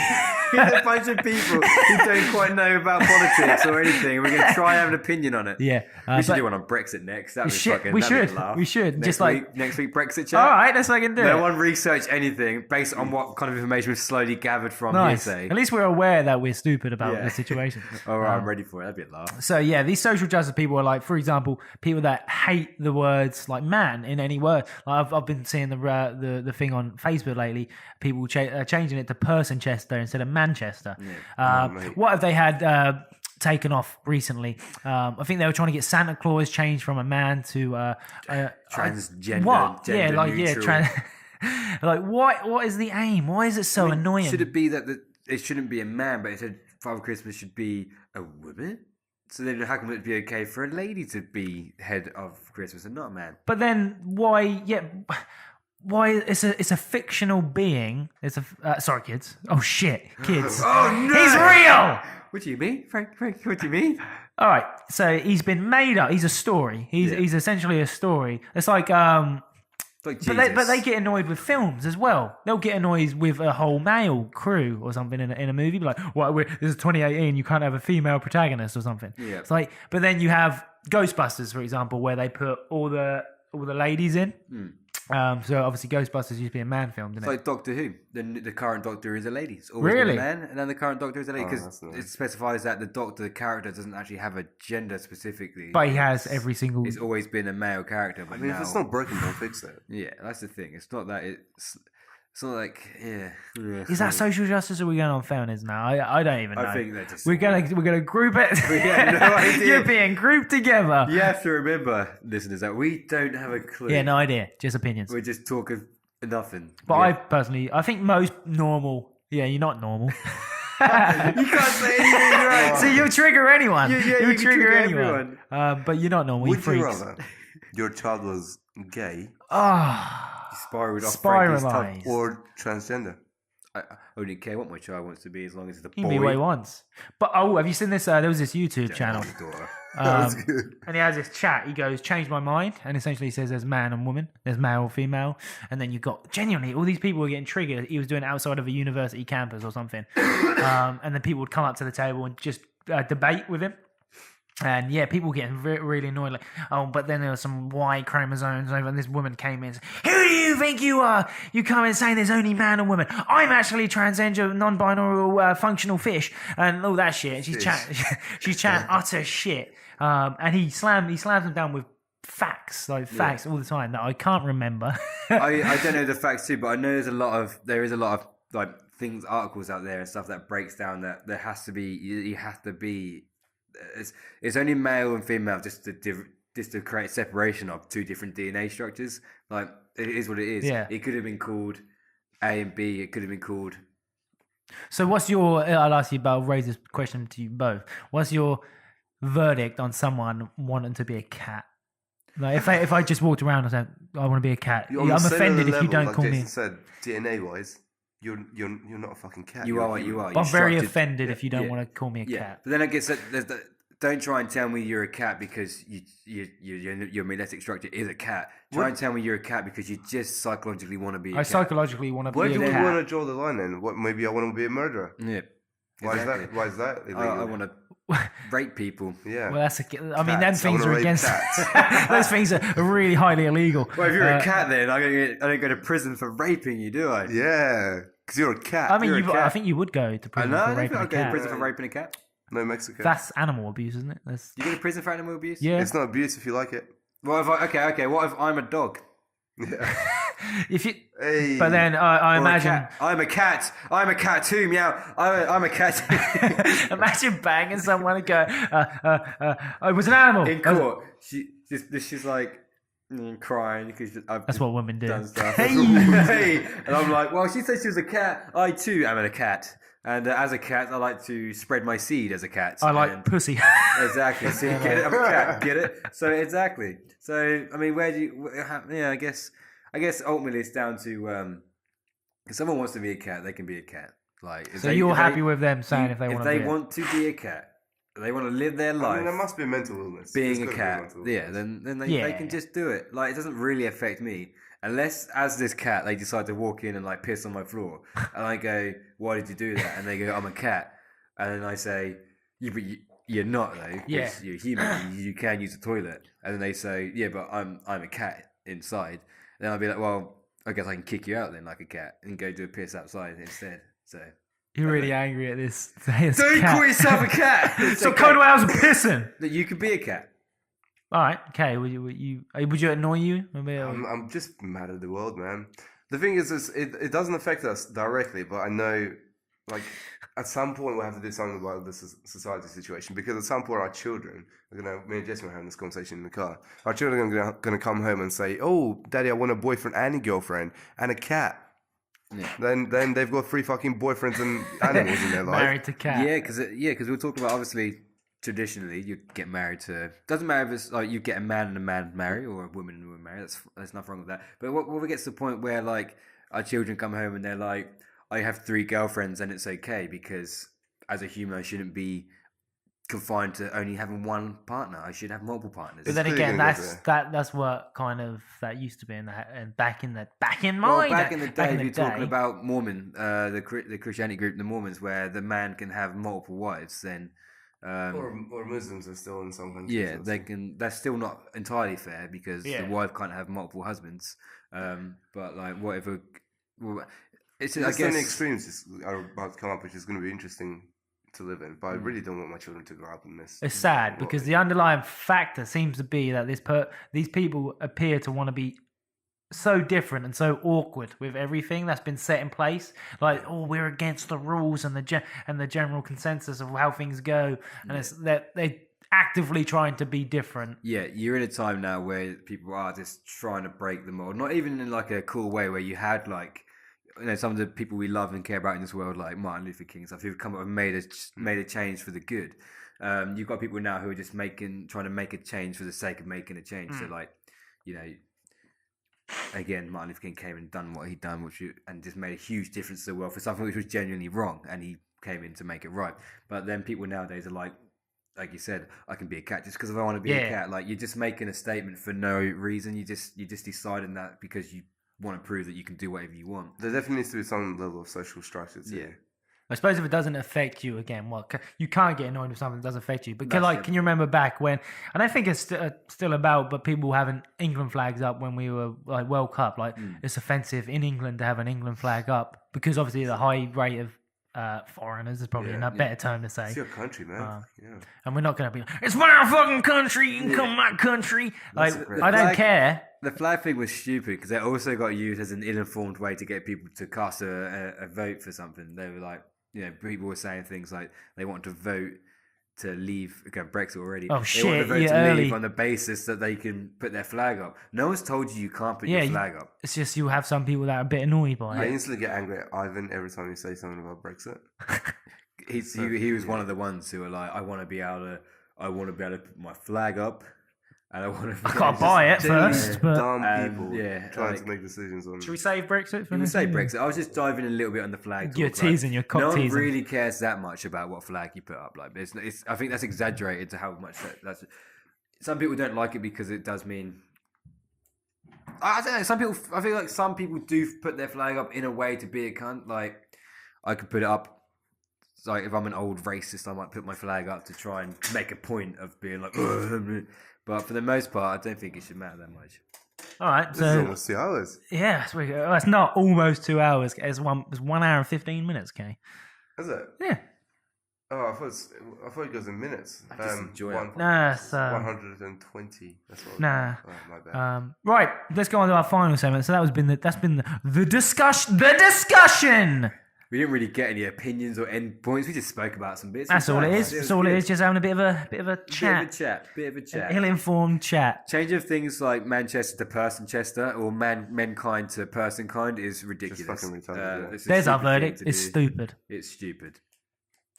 There's a bunch of people who don't quite know about politics or anything. We're going to try and have an opinion on it. Yeah, we should but- do one on Brexit next. That would be should- fucking. we that'd be should. a laugh. We should. Next Just like- week, next week Brexit chat. All right, let's fucking do No it. one research anything based on what kind of information we've slowly gathered from Nice. hearsay. At least we're aware that we're stupid about Yeah. the situation. All right, I'm ready for it. That'd be a laugh. So yeah, these social justice people are like, for example, people that hate the words like "man" in any word. Like I've been seeing the thing on Facebook lately. People changing it to "Personchester" instead of "Manchester." mate. What have they had taken off recently? I think they were trying to get Santa Claus changed from a man to Transgender. what? Gender Yeah, like neutral. like what is the aim? Why is it so annoying? Should it be that it shouldn't be a man, but it said Father Christmas should be a woman? So then how come it'd be okay for a lady to be head of Christmas and not a man? But then why? Yeah, why? It's a fictional being. It's a sorry, kids. Oh shit, kids. Oh no! He's real. What do you mean, Frank? What do you mean? All right, so he's been made up. He's a story. He's essentially a story. It's like Like But they get annoyed with films as well. They'll get annoyed with a whole male crew or something in a movie. Be like, "What? This is 2018. You can't have a female protagonist or something." Yeah. It's like, but then you have Ghostbusters, for example, where they put all the ladies in. So obviously Ghostbusters used to be a man film, didn't It's it? like Doctor Who. The current Doctor is a lady. It's always been Really? a man, and then the current Doctor is a lady Oh, because that's nice. it specifies that the Doctor, the character, doesn't actually have a gender specifically. But he has every single. It's always been a male character. But I mean, now, if it's not broken, don't fix it. yeah, that's the thing. It's not that it's not like Is that social justice or are we going on fairness now? I don't even know. I think they're just. we're gonna group it. We have no idea. You're being grouped together. You have to remember, listeners, that we don't have a clue. Yeah, no idea. Just opinions. We're just talking nothing. But Yeah. I personally, I think most normal. Yeah, you're not normal. You can't say anything right. See, you'll trigger anyone. Yeah, you'll you can trigger trigger anyone. But you're not normal. You Would you freaks. rather your child was gay Ah, Spiraled off Frankie's tongue. spiralize. or transgender? I only care what my child wants to be as long as it's a He boy. can be what he wants. But have you seen this? There was this YouTube channel, Daughter. That's good. and he has this chat. He goes, "Change my mind," and essentially he says, "There's man and woman, there's male, female," and then you've got genuinely all these people were getting triggered. He was doing it outside of a university campus or something, and then people would come up to the table and just debate with him. And yeah, people getting really annoyed, like, oh, but then there were some Y chromosomes over, and this woman came in and said, who do you think you are? You come in saying there's only man and woman. I'm actually transgender, non-binary, functional fish, and all that shit. And she's chatting utter shit. And he slams them down with facts all the time that I can't remember. I don't know the facts too, but I know there is a lot of like things, articles out there and stuff that breaks down that there has to be, you have to be. It's only male and female just to create separation of two different DNA structures. Like it is what it is. Yeah. It could have been called A and B. It could have been called. So what's your? I'll ask you about. I'll raise this question to you both. What's your verdict on someone wanting to be a cat? Like if I just walked around and said I want to be a cat, You're on I'm the offended cellular if you level, don't like call Jason me. said, DNA wise, you're not a fucking cat. You You're are a what human. you are. But I'm very structured- offended if you don't yeah. want to call me a Yeah, cat. but then I guess don't try and tell me you're a cat because your magnetic structure is a cat. Try and tell me you're a cat because you just psychologically want to be a I cat. psychologically want to Where be do a we cat. want to draw the line then? What, maybe I want to be a murderer. Yeah. Why Exactly. is that? Why is that illegal? I want to rape people. Yeah. Well, that's I mean, them Cats. I things wanna are rape against. cats. Those things are really highly illegal. Well, if you're a cat, then I don't go to prison for raping you, do I? Yeah, because you're a cat. I mean, You're a cat. I think you would go to I prison know. for I raping think a I'll go to cat. prison for raping a cat. no Mexican. That's animal abuse, isn't it? That's You go to prison for animal abuse? yeah. It's not abuse if you like it. What if okay. What if I'm a dog? Yeah. If you, Hey. but then I Or a imagine. cat? I'm a cat. I'm a cat too. Meow. I'm a cat. Imagine banging someone and go, it was an animal. In court, she's like crying because I've That's what women do. done stuff. Hey. Hey. And I'm like, well, she said she was a cat. I too am a cat. And as a cat, I like to spread my seed as a cat. I like And- pussy. Exactly. See, get it? I'm a cat. Get it? So exactly. So I mean, where do you? Yeah, I guess ultimately it's down to if someone wants to be a cat, they can be a cat. Like, if So they- you're if happy they, with them saying if they want to they be want to be a cat, they want to live their I life mean, there must be a mental illness. being There's a gotta be cat. mental Yeah, illness. then they Yeah. can just do it. Like, it doesn't really affect me. Unless, as this cat, they decide to walk in and like piss on my floor, and I go, "Why did you do that?" And they go, "I'm a cat," and then I say, "Yeah, but you're not though. 'Cause Yeah. you're human. You can use the toilet." And then they say, "Yeah, but I'm a cat inside." Then I'll be like, "Well, I guess I can kick you out then, like a cat, and go do a piss outside instead." So You're really angry at this. This don't cat. call yourself a cat. It's So okay. come to our house and pissing. That you could be a cat. All right, okay. Would you annoy you? Maybe, I'm just mad at the world, man. The thing is it doesn't affect us directly, but I know, like, at some point we'll have to do something about this society situation, because at some point our children are me and Jason were having this conversation in the car. Our children are going to come home and say, "Oh, Daddy, I want a boyfriend and a girlfriend and a cat." Yeah. Then they've got 3 fucking boyfriends and animals in their life. married to cat. Yeah, because we're talking about, obviously, traditionally you get married to, doesn't matter if it's like you get a man and a man marry or a woman and a woman marry. There's nothing wrong with that. But what we get to the point where like our children come home and they're like, I have 3 girlfriends and it's okay because as a human I shouldn't be confined to only having one partner. I should have multiple partners. But then clearly again, gonna go that's what kind of that used to be in the and back in Well, my back in the day, if you're talking day, about Mormon, the Christianity group, the Mormons, where the man can have multiple wives, then Or Muslims are still in some countries. Yeah, they can. That's still not entirely fair because Yeah. the wife can't have multiple husbands. But like whatever, well, it's I There's so guess many extremes are about to come up, which is going to be interesting to live in. But I really don't want my children to grow up in this. It's sad because the underlying factor seems to be that these people appear to want to be so different and so awkward with everything that's been set in place. Like, oh, we're against the rules and the general consensus of how things go, and it's that they actively trying to be different. Yeah, you're in a time now where people are just trying to break the mold. Not even in like a cool way where you had like, some of the people we love and care about in this world, like Martin Luther King and stuff, who've come up and made a change for the good. You've got people now who are just trying to make a change for the sake of making a change. So like, again, Martin Luther King came and done what he'd done, and just made a huge difference to the world for something which was genuinely wrong, and he came in to make it right. But then people nowadays are like you said, I can be a cat just because I want to be a cat. Like, you're just making a statement for no reason. You just deciding that because you want to prove that you can do whatever you want. There definitely needs to be some level of social structure too. Yeah. I suppose if it doesn't affect you, again, well, you can't get annoyed with something that doesn't affect you. But can you remember back when, and I think it's still about, but people having England flags up when we were like World Cup, like it's offensive in England to have an England flag up because obviously the high rate of foreigners is probably a better term to say. It's your country, man. And we're not going to be like, it's my fucking country, you can come my country. Like, I don't care. The flag thing was stupid because it also got used as an ill-informed way to get people to cast a vote for something. They were like, people were saying things like they want to vote to leave Brexit already. Oh, they shit, want to vote to early. leave on the basis that they can put their flag up. No one's told you can't put your flag up. It's just you have some people that are a bit annoyed by I it. instantly get angry at Ivan every time you say something about Brexit. He was one of the ones who were like, I want to be able to put my flag up, and I can't buy it first, but dumb people trying like, to make decisions on. should we save Brexit for We this? say Brexit. I was just diving a little bit on the flag. You're talk, teasing, you're cock no teasing. one really cares that much about what flag you put up. Like, it's I think that's exaggerated to how much that's. Some people don't like it because it does mean. I don't know. I feel like some people do put their flag up in a way to be a cunt. Like, I could put it up. Like, if I'm an old racist, I might put my flag up to try and make a point of being like. But for the most part, I don't think it should matter that much. All right, This is almost 2 hours. yeah, it's not almost 2 hours. It's 1 hour and 15 minutes. Okay. Is it? Yeah. Oh, I thought it goes in minutes. I just enjoy it. Nah, it's, 120. That's what. Nah. Oh, my bad. Right, let's go on to our final segment. So that's been the discussion. The discussion. We didn't really get any opinions or end points. We just spoke about some bits. That's all it is. That's all it is. Just having a bit of a chat. Bit of a chat. Ill-informed chat. Change of things like Manchester to Person-chester or mankind to person-kind is ridiculous. Just fucking retarded, It's a There's our stupid thing verdict. to It's do. stupid. It's stupid.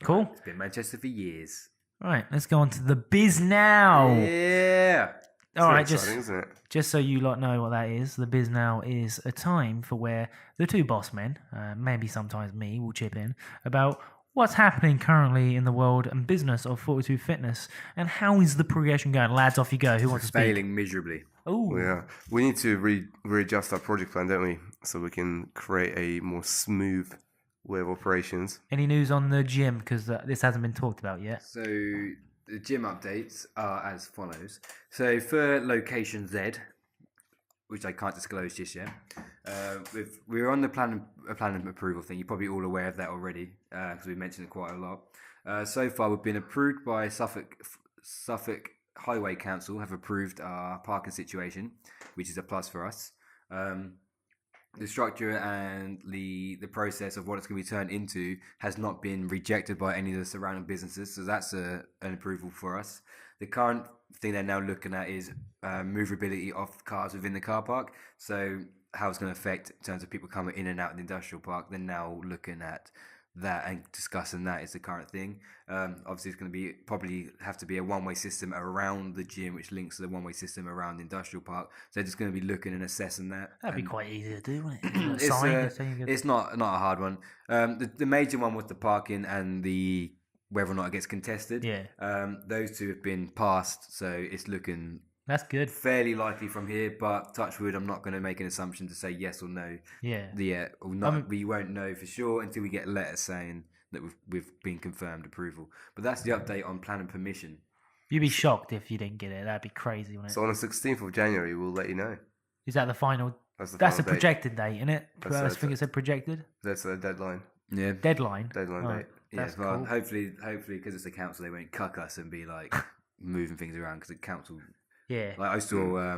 Cool. It's been Manchester for years. Right, let's go on to the biz now. Yeah. All right, Exciting, isn't it? just so you lot know what that is, the biz now is a time for where the two boss men, maybe sometimes me, will chip in about what's happening currently in the world and business of Fortitude Fitness and how is the progression going. Lads, off you go. Who wants to speak? Failing miserably. Oh, Yeah, we need to readjust our project plan, don't we? So we can create a more smooth way of operations. any news on the gym? Because this hasn't been talked about yet. So the gym updates are as follows. So for location Z, which I can't disclose just yet, we're on the plan approval thing. You're probably all aware of that already because we mentioned it quite a lot. So far, we've been approved by Suffolk Highway Council. Have approved our parking situation, which is a plus for us. The structure and the process of what it's going to be turned into has not been rejected by any of the surrounding businesses, so that's an approval for us. The current thing they're now looking at is movability of cars within the car park, so how it's going to affect in terms of people coming in and out of the industrial park. They're now looking at that and discussing that is the current thing. Obviously, it's going to be probably have to be a one-way system around the gym, which links to the one-way system around the industrial park. So they're just going to be looking and assessing that. That'd be And quite easy to do, wouldn't it? it's not a hard one. The major one was the parking and the whether or not it gets contested. Yeah. Those two have been passed, so it's looking That's good. fairly likely from here. But touch wood, I'm not going to make an assumption to say yes or no. Yeah. Or not. We won't know for sure until we get a letter saying that we've been confirmed approval. But that's the update on plan and permission. You'd be shocked if you didn't get it. That'd be crazy, wouldn't it? So on the 16th of January, we'll let you know. Is that the final? That's the That's final a projected date, isn't it? I think it said projected. That's the deadline. Yeah. Deadline. Deadline Oh, date. that's well, cool. hopefully, because it's the council, they won't cuck us and be like moving things around because the council. Yeah. Like I saw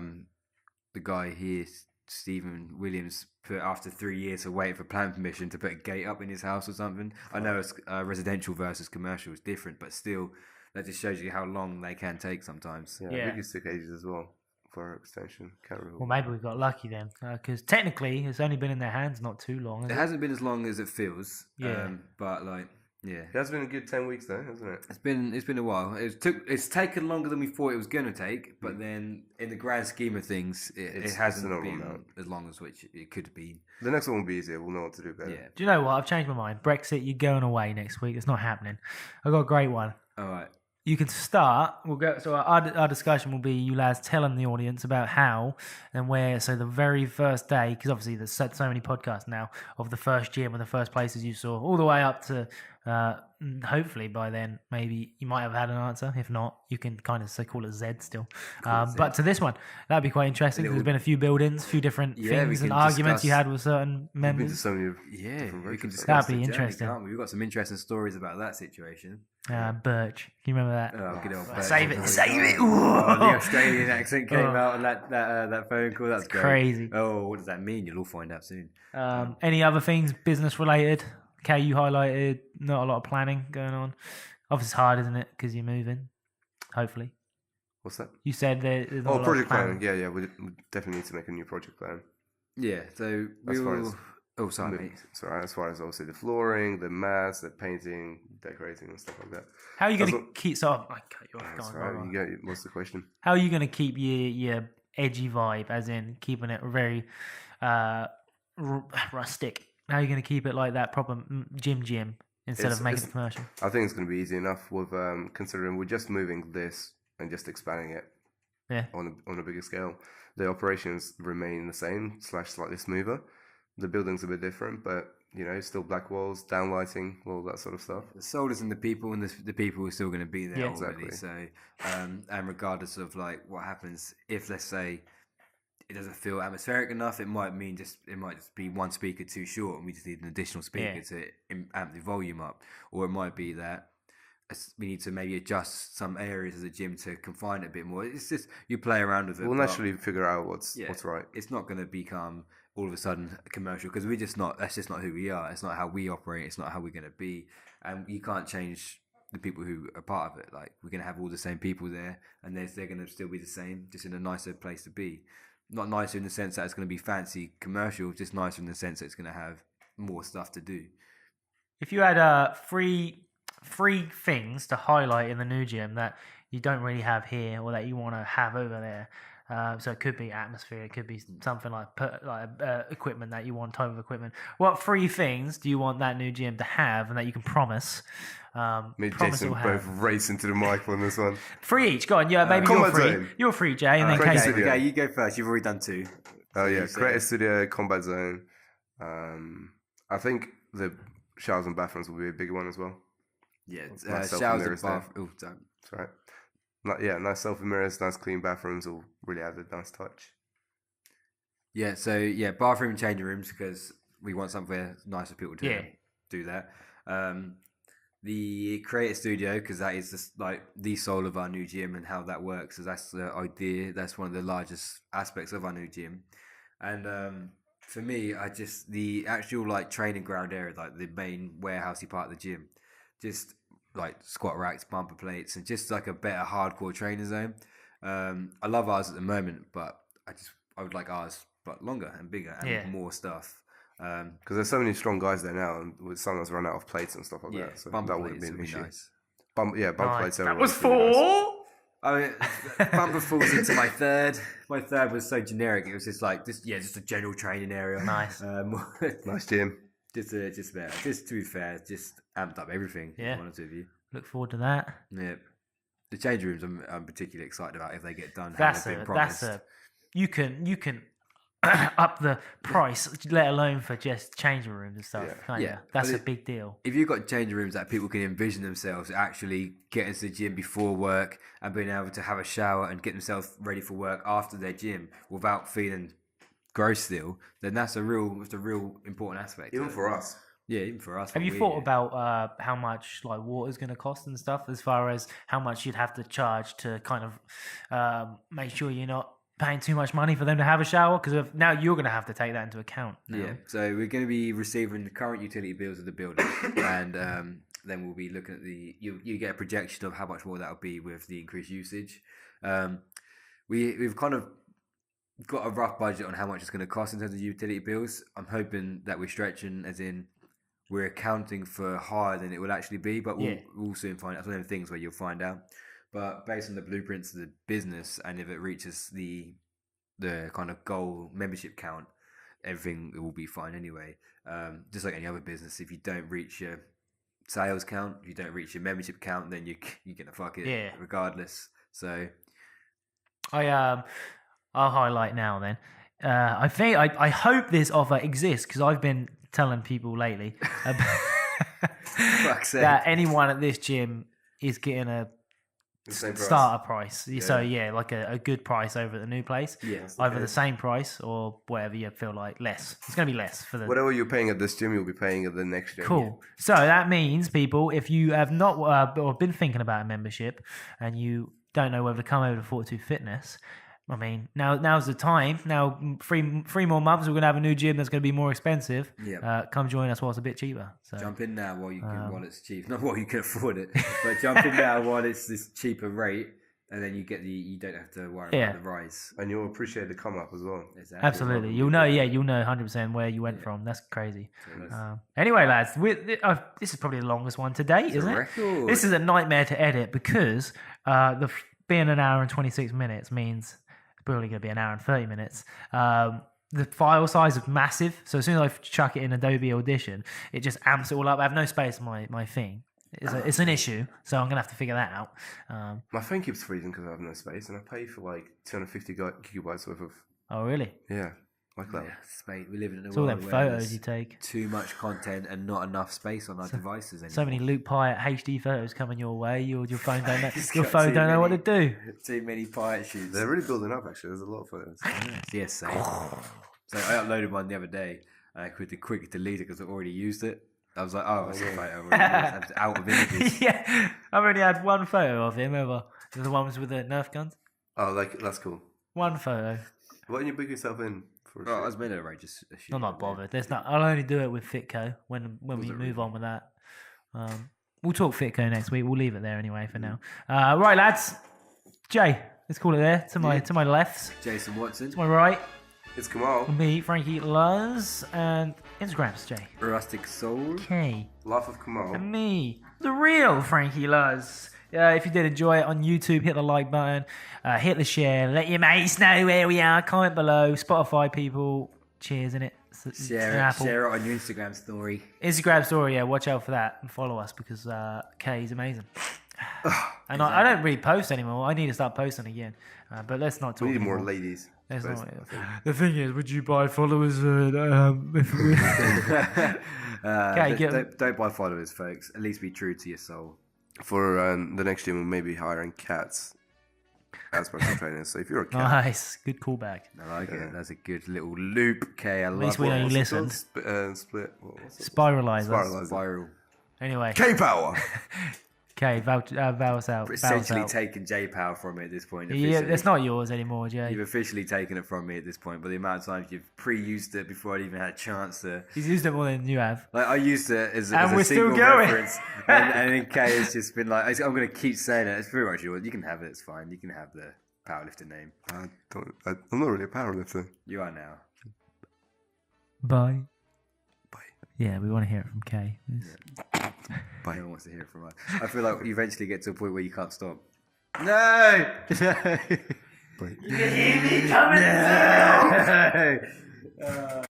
the guy here, Stephen Williams, put after 3 years of waiting for plan permission to put a gate up in his house or something. I know it's residential versus commercial is different, but still, that just shows you how long they can take sometimes. Yeah. Yeah. Biggest took ages as well for extension. Can't remember. Well, maybe we got lucky then, because technically it's only been in their hands not too long. It hasn't been as long as it feels. Yeah. But like, yeah. It has been a good 10 weeks though, hasn't it? It's been a while. It's taken longer than we thought it was going to take, but then in the grand scheme of things, it hasn't normal been now. as long as which it could have been. The next one will be easier. We'll know what to do better. Yeah. Do you know what? I've changed my mind. Brexit, you're going away next week. It's not happening. I've got a great one. All right. You can start. We'll go. So our discussion will be you lads telling the audience about how and where. So the very first day, because obviously there's so many podcasts now of the first gym and the first places you saw, all the way up to. Hopefully by then maybe you might have had an answer. If not, you can kind of call it Z still. But to this one, that'd be quite interesting. There's been a few buildings, a few different things and arguments you had with certain We've been to members. so many Yeah, different we can races. discuss That'd be the journey, interesting. can't we? We've got some interesting stories about that situation. Birch, can you remember that? Oh, good old Bert. Save it, save it. Oh, the Australian accent came out on that phone call. That's great. Crazy. Oh, what does that mean? You'll all find out soon. Any other things business related? Okay, you highlighted not a lot of planning going on. Obviously, it's hard, isn't it? Because you're moving. Hopefully, What's that? you said there's not a Oh, lot of project planning. planning. Yeah. We definitely need to make a new project plan. Yeah, so we As far will. as- Oh, sorry, mate. So as far as obviously the flooring, the mats, the painting, decorating, and stuff like that. How are you going That's to keep? So I cut you off. That's Go on, right. go on. You get, what's the question? How are you going to keep your edgy vibe, as in keeping it very rustic? How are you going to keep it like that proper gym instead of making it commercial? I think it's going to be easy enough with considering we're just moving this and just expanding it Yeah. on a bigger scale. The operations remain the same / slightly smoother. The building's a bit different, but still black walls, downlighting, all that sort of stuff. The soul is in the people, and the people are still going to be there Yeah. ultimately. Exactly. So, and regardless of like what happens, if let's say it doesn't feel atmospheric enough, it might just be one speaker too short, and we just need an additional speaker Yeah. to amp the volume up, or it might be that we need to maybe adjust some areas of the gym to confine it a bit more. It's just you play around with it. We'll but naturally figure out what's right. It's not going to become all of a sudden commercial because we're just not. That's just not who we are. It's not how we operate. It's not how we're going to be, and you can't change the people who are part of it. Like we're going to have all the same people there, and they're going to still be the same, just in a nicer place to be. Not nicer in the sense that it's going to be fancy commercial, just nicer in the sense that it's going to have more stuff to do. If you had three things to highlight in the new gym that you don't really have here or that you want to have over there, so it could be atmosphere, it could be something like equipment that you want, type of equipment. What three things do you want that new gym to have and that you can promise? Me and promise Jason it will both have? race into the mic on this one. Three each. Go on. Yeah, maybe you're Combat free. Zone. You're free, Jay, and then Craig Casey. Studio. Okay, you go first. You've already done two. Oh yeah, So- Creative Studio, Combat Zone. I think the showers and bathrooms will be a big one as well. Yeah, Nice showers self-mirrors and there. bath. Oh, sorry. That's right. Nice selfie mirrors, nice clean bathrooms will really add a nice touch. Yeah, so bathroom and changing rooms because we want somewhere nice for people to Yeah. do that. The creative studio because that is just like the soul of our new gym and how that works. So that's the idea. That's one of the largest aspects of our new gym. And for me, the actual like training ground area, like the main warehousey part of the gym, just like squat racks, bumper plates, and just like a better hardcore training zone. I love ours at the moment, but I would like ours but longer and bigger and Yeah. more stuff. Because there's so many strong guys there now, and we sometimes run out of plates and stuff like Yeah, that. So bumper that would have plates been would an be issue. nice. Bumper plates. That everywhere was is really nice. 4. I mean, bumper falls into my third. My third was so generic. It was just like just a general training area. Nice. Nice gym. Just better. Just to be fair, just amped up everything. Yeah. To be honest with you. Look forward to that. Yeah. The change rooms, I'm particularly excited about if they get done. That's how they've been a. promised. You can up the price, let alone for just changing rooms and stuff. Yeah. Can't Yeah. you? That's But a big deal. If you've got changing rooms that people can envision themselves actually getting to the gym before work and being able to have a shower and get themselves ready for work after their gym without feeling gross still, then that's a real important aspect. Even for us. Yeah, even for us. Have you thought about how much like water's going to cost and stuff, as far as how much you'd have to charge to kind of make sure you're not paying too much money for them to have a shower? Because now you're going to have to take that into account. Now. Yeah, so we're going to be receiving the current utility bills of the building, and then we'll be looking at you get a projection of how much more that'll be with the increased usage. We've kind of got a rough budget on how much it's going to cost in terms of utility bills. I'm hoping that we're stretching, as in we're accounting for higher than it will actually be, but we'll soon find out. That's one of the things where you'll find out. But based on the blueprints of the business, and if it reaches the kind of goal membership count, everything will be fine anyway. Just like any other business, if you don't reach your sales count, if you don't reach your membership count, then you're gonna fuck it regardless. So I'll highlight now then. I hope this offer exists, because I've been telling people lately that anyone at this gym is getting a starter price. So like a good price over at the new place. Either the same price or whatever you feel like, less. It's going to be less for the Whatever you're paying at this gym, you'll be paying at the next gym. Cool. So that means, people, if you have not or been thinking about a membership and you don't know whether to come over to Fortitude Fitness, I mean, now's the time. Now, three more months, we're going to have a new gym that's going to be more expensive. Come join us while it's a bit cheaper. So jump in now while it's cheap. Not while you can afford it, but jump in now while it's this cheaper rate, and then you don't have to worry about the rise. And you'll appreciate the come up as well. Exactly. Absolutely. You'll know 100% where you went from. That's crazy. Anyway, lads, this is probably the longest one today, isn't it? Record. This is a nightmare to edit, because being an hour and 26 minutes means probably going to be an hour and 30 minutes. The file size is massive, so as soon as I chuck it in Adobe Audition, it just amps it all up. I have no space on my thing. It's an issue, so I'm going to have to figure that out. My phone keeps freezing because I have no space, and I pay for like 250 gigabytes worth of... Oh, really? Yeah, like that. Space. We live in a It's all world them where photos there's you take. too much content and not enough space on our devices anymore. So many Luke Pyatt HD photos coming your way. Your phone don't know. It's Your got phone too don't know what to many. do. Too many pirate shoots. They're really building up, actually. There's a lot of photos. Yes, same. So I uploaded one the other day, and I quickly delete it because I already used it. I was like, oh, that's a photo. I'm out of images. Yeah, I've only had one photo of him ever. The ones with the Nerf guns. Oh, that's cool. One photo. Why don't you book yourself in for a Oh, I shoot? was made a just a shoot. I'm not bothered. There's not. I'll only do it with Fitco when we move on with that. We'll talk Fitco next week. We'll leave it there anyway for now. Right, lads. Jay, let's call it there. To my left, Jason Watson. to my right, It's Kamal. me, Frankie Luz, and Instagram's Jay. Rustic Soul. Okay. Laugh of Kamal. And me, the real Frankie Luz. If you did enjoy it on YouTube, hit the like button, hit the share, let your mates know where we are, comment below. Spotify people, cheers in it. Share it on your Instagram story. Instagram story, watch out for that and follow us, because Kay is amazing. And I don't really post anymore. I need to start posting again. But let's not talk We need anymore. more ladies. Let's First, not- I think. The thing is, would you buy followers? Don't buy followers, folks. At least be true to your soul. For the next gym, we'll maybe hiring cats as personal trainers. So if you're a cat, Nice, good callback. I like it. That's a good little loop. Okay, I love least we know you it. listen. split. What's it? Spiralizer. Spiral. Anyway, K-Power! Kay, bow us out. Bow us Essentially out. taken J-Power from me at this point. Yeah, Officially. it's not yours anymore, Jay. You've officially taken it from me at this point, but the amount of times you've pre-used it before I even had a chance to... He's used it more than you have. Like, I used it as And a we're still single going. reference, and then Kay has just been like, I'm going to keep saying it. It's pretty much yours. You can have it. It's fine. You can have the powerlifting name. I'm not really a powerlifter. You are now. Bye. Bye. Yeah, we want to hear it from Kay. Bye. No one wants to hear it from us. I feel like you eventually get to a point where you can't stop. No! Bye. You can hear me coming. No!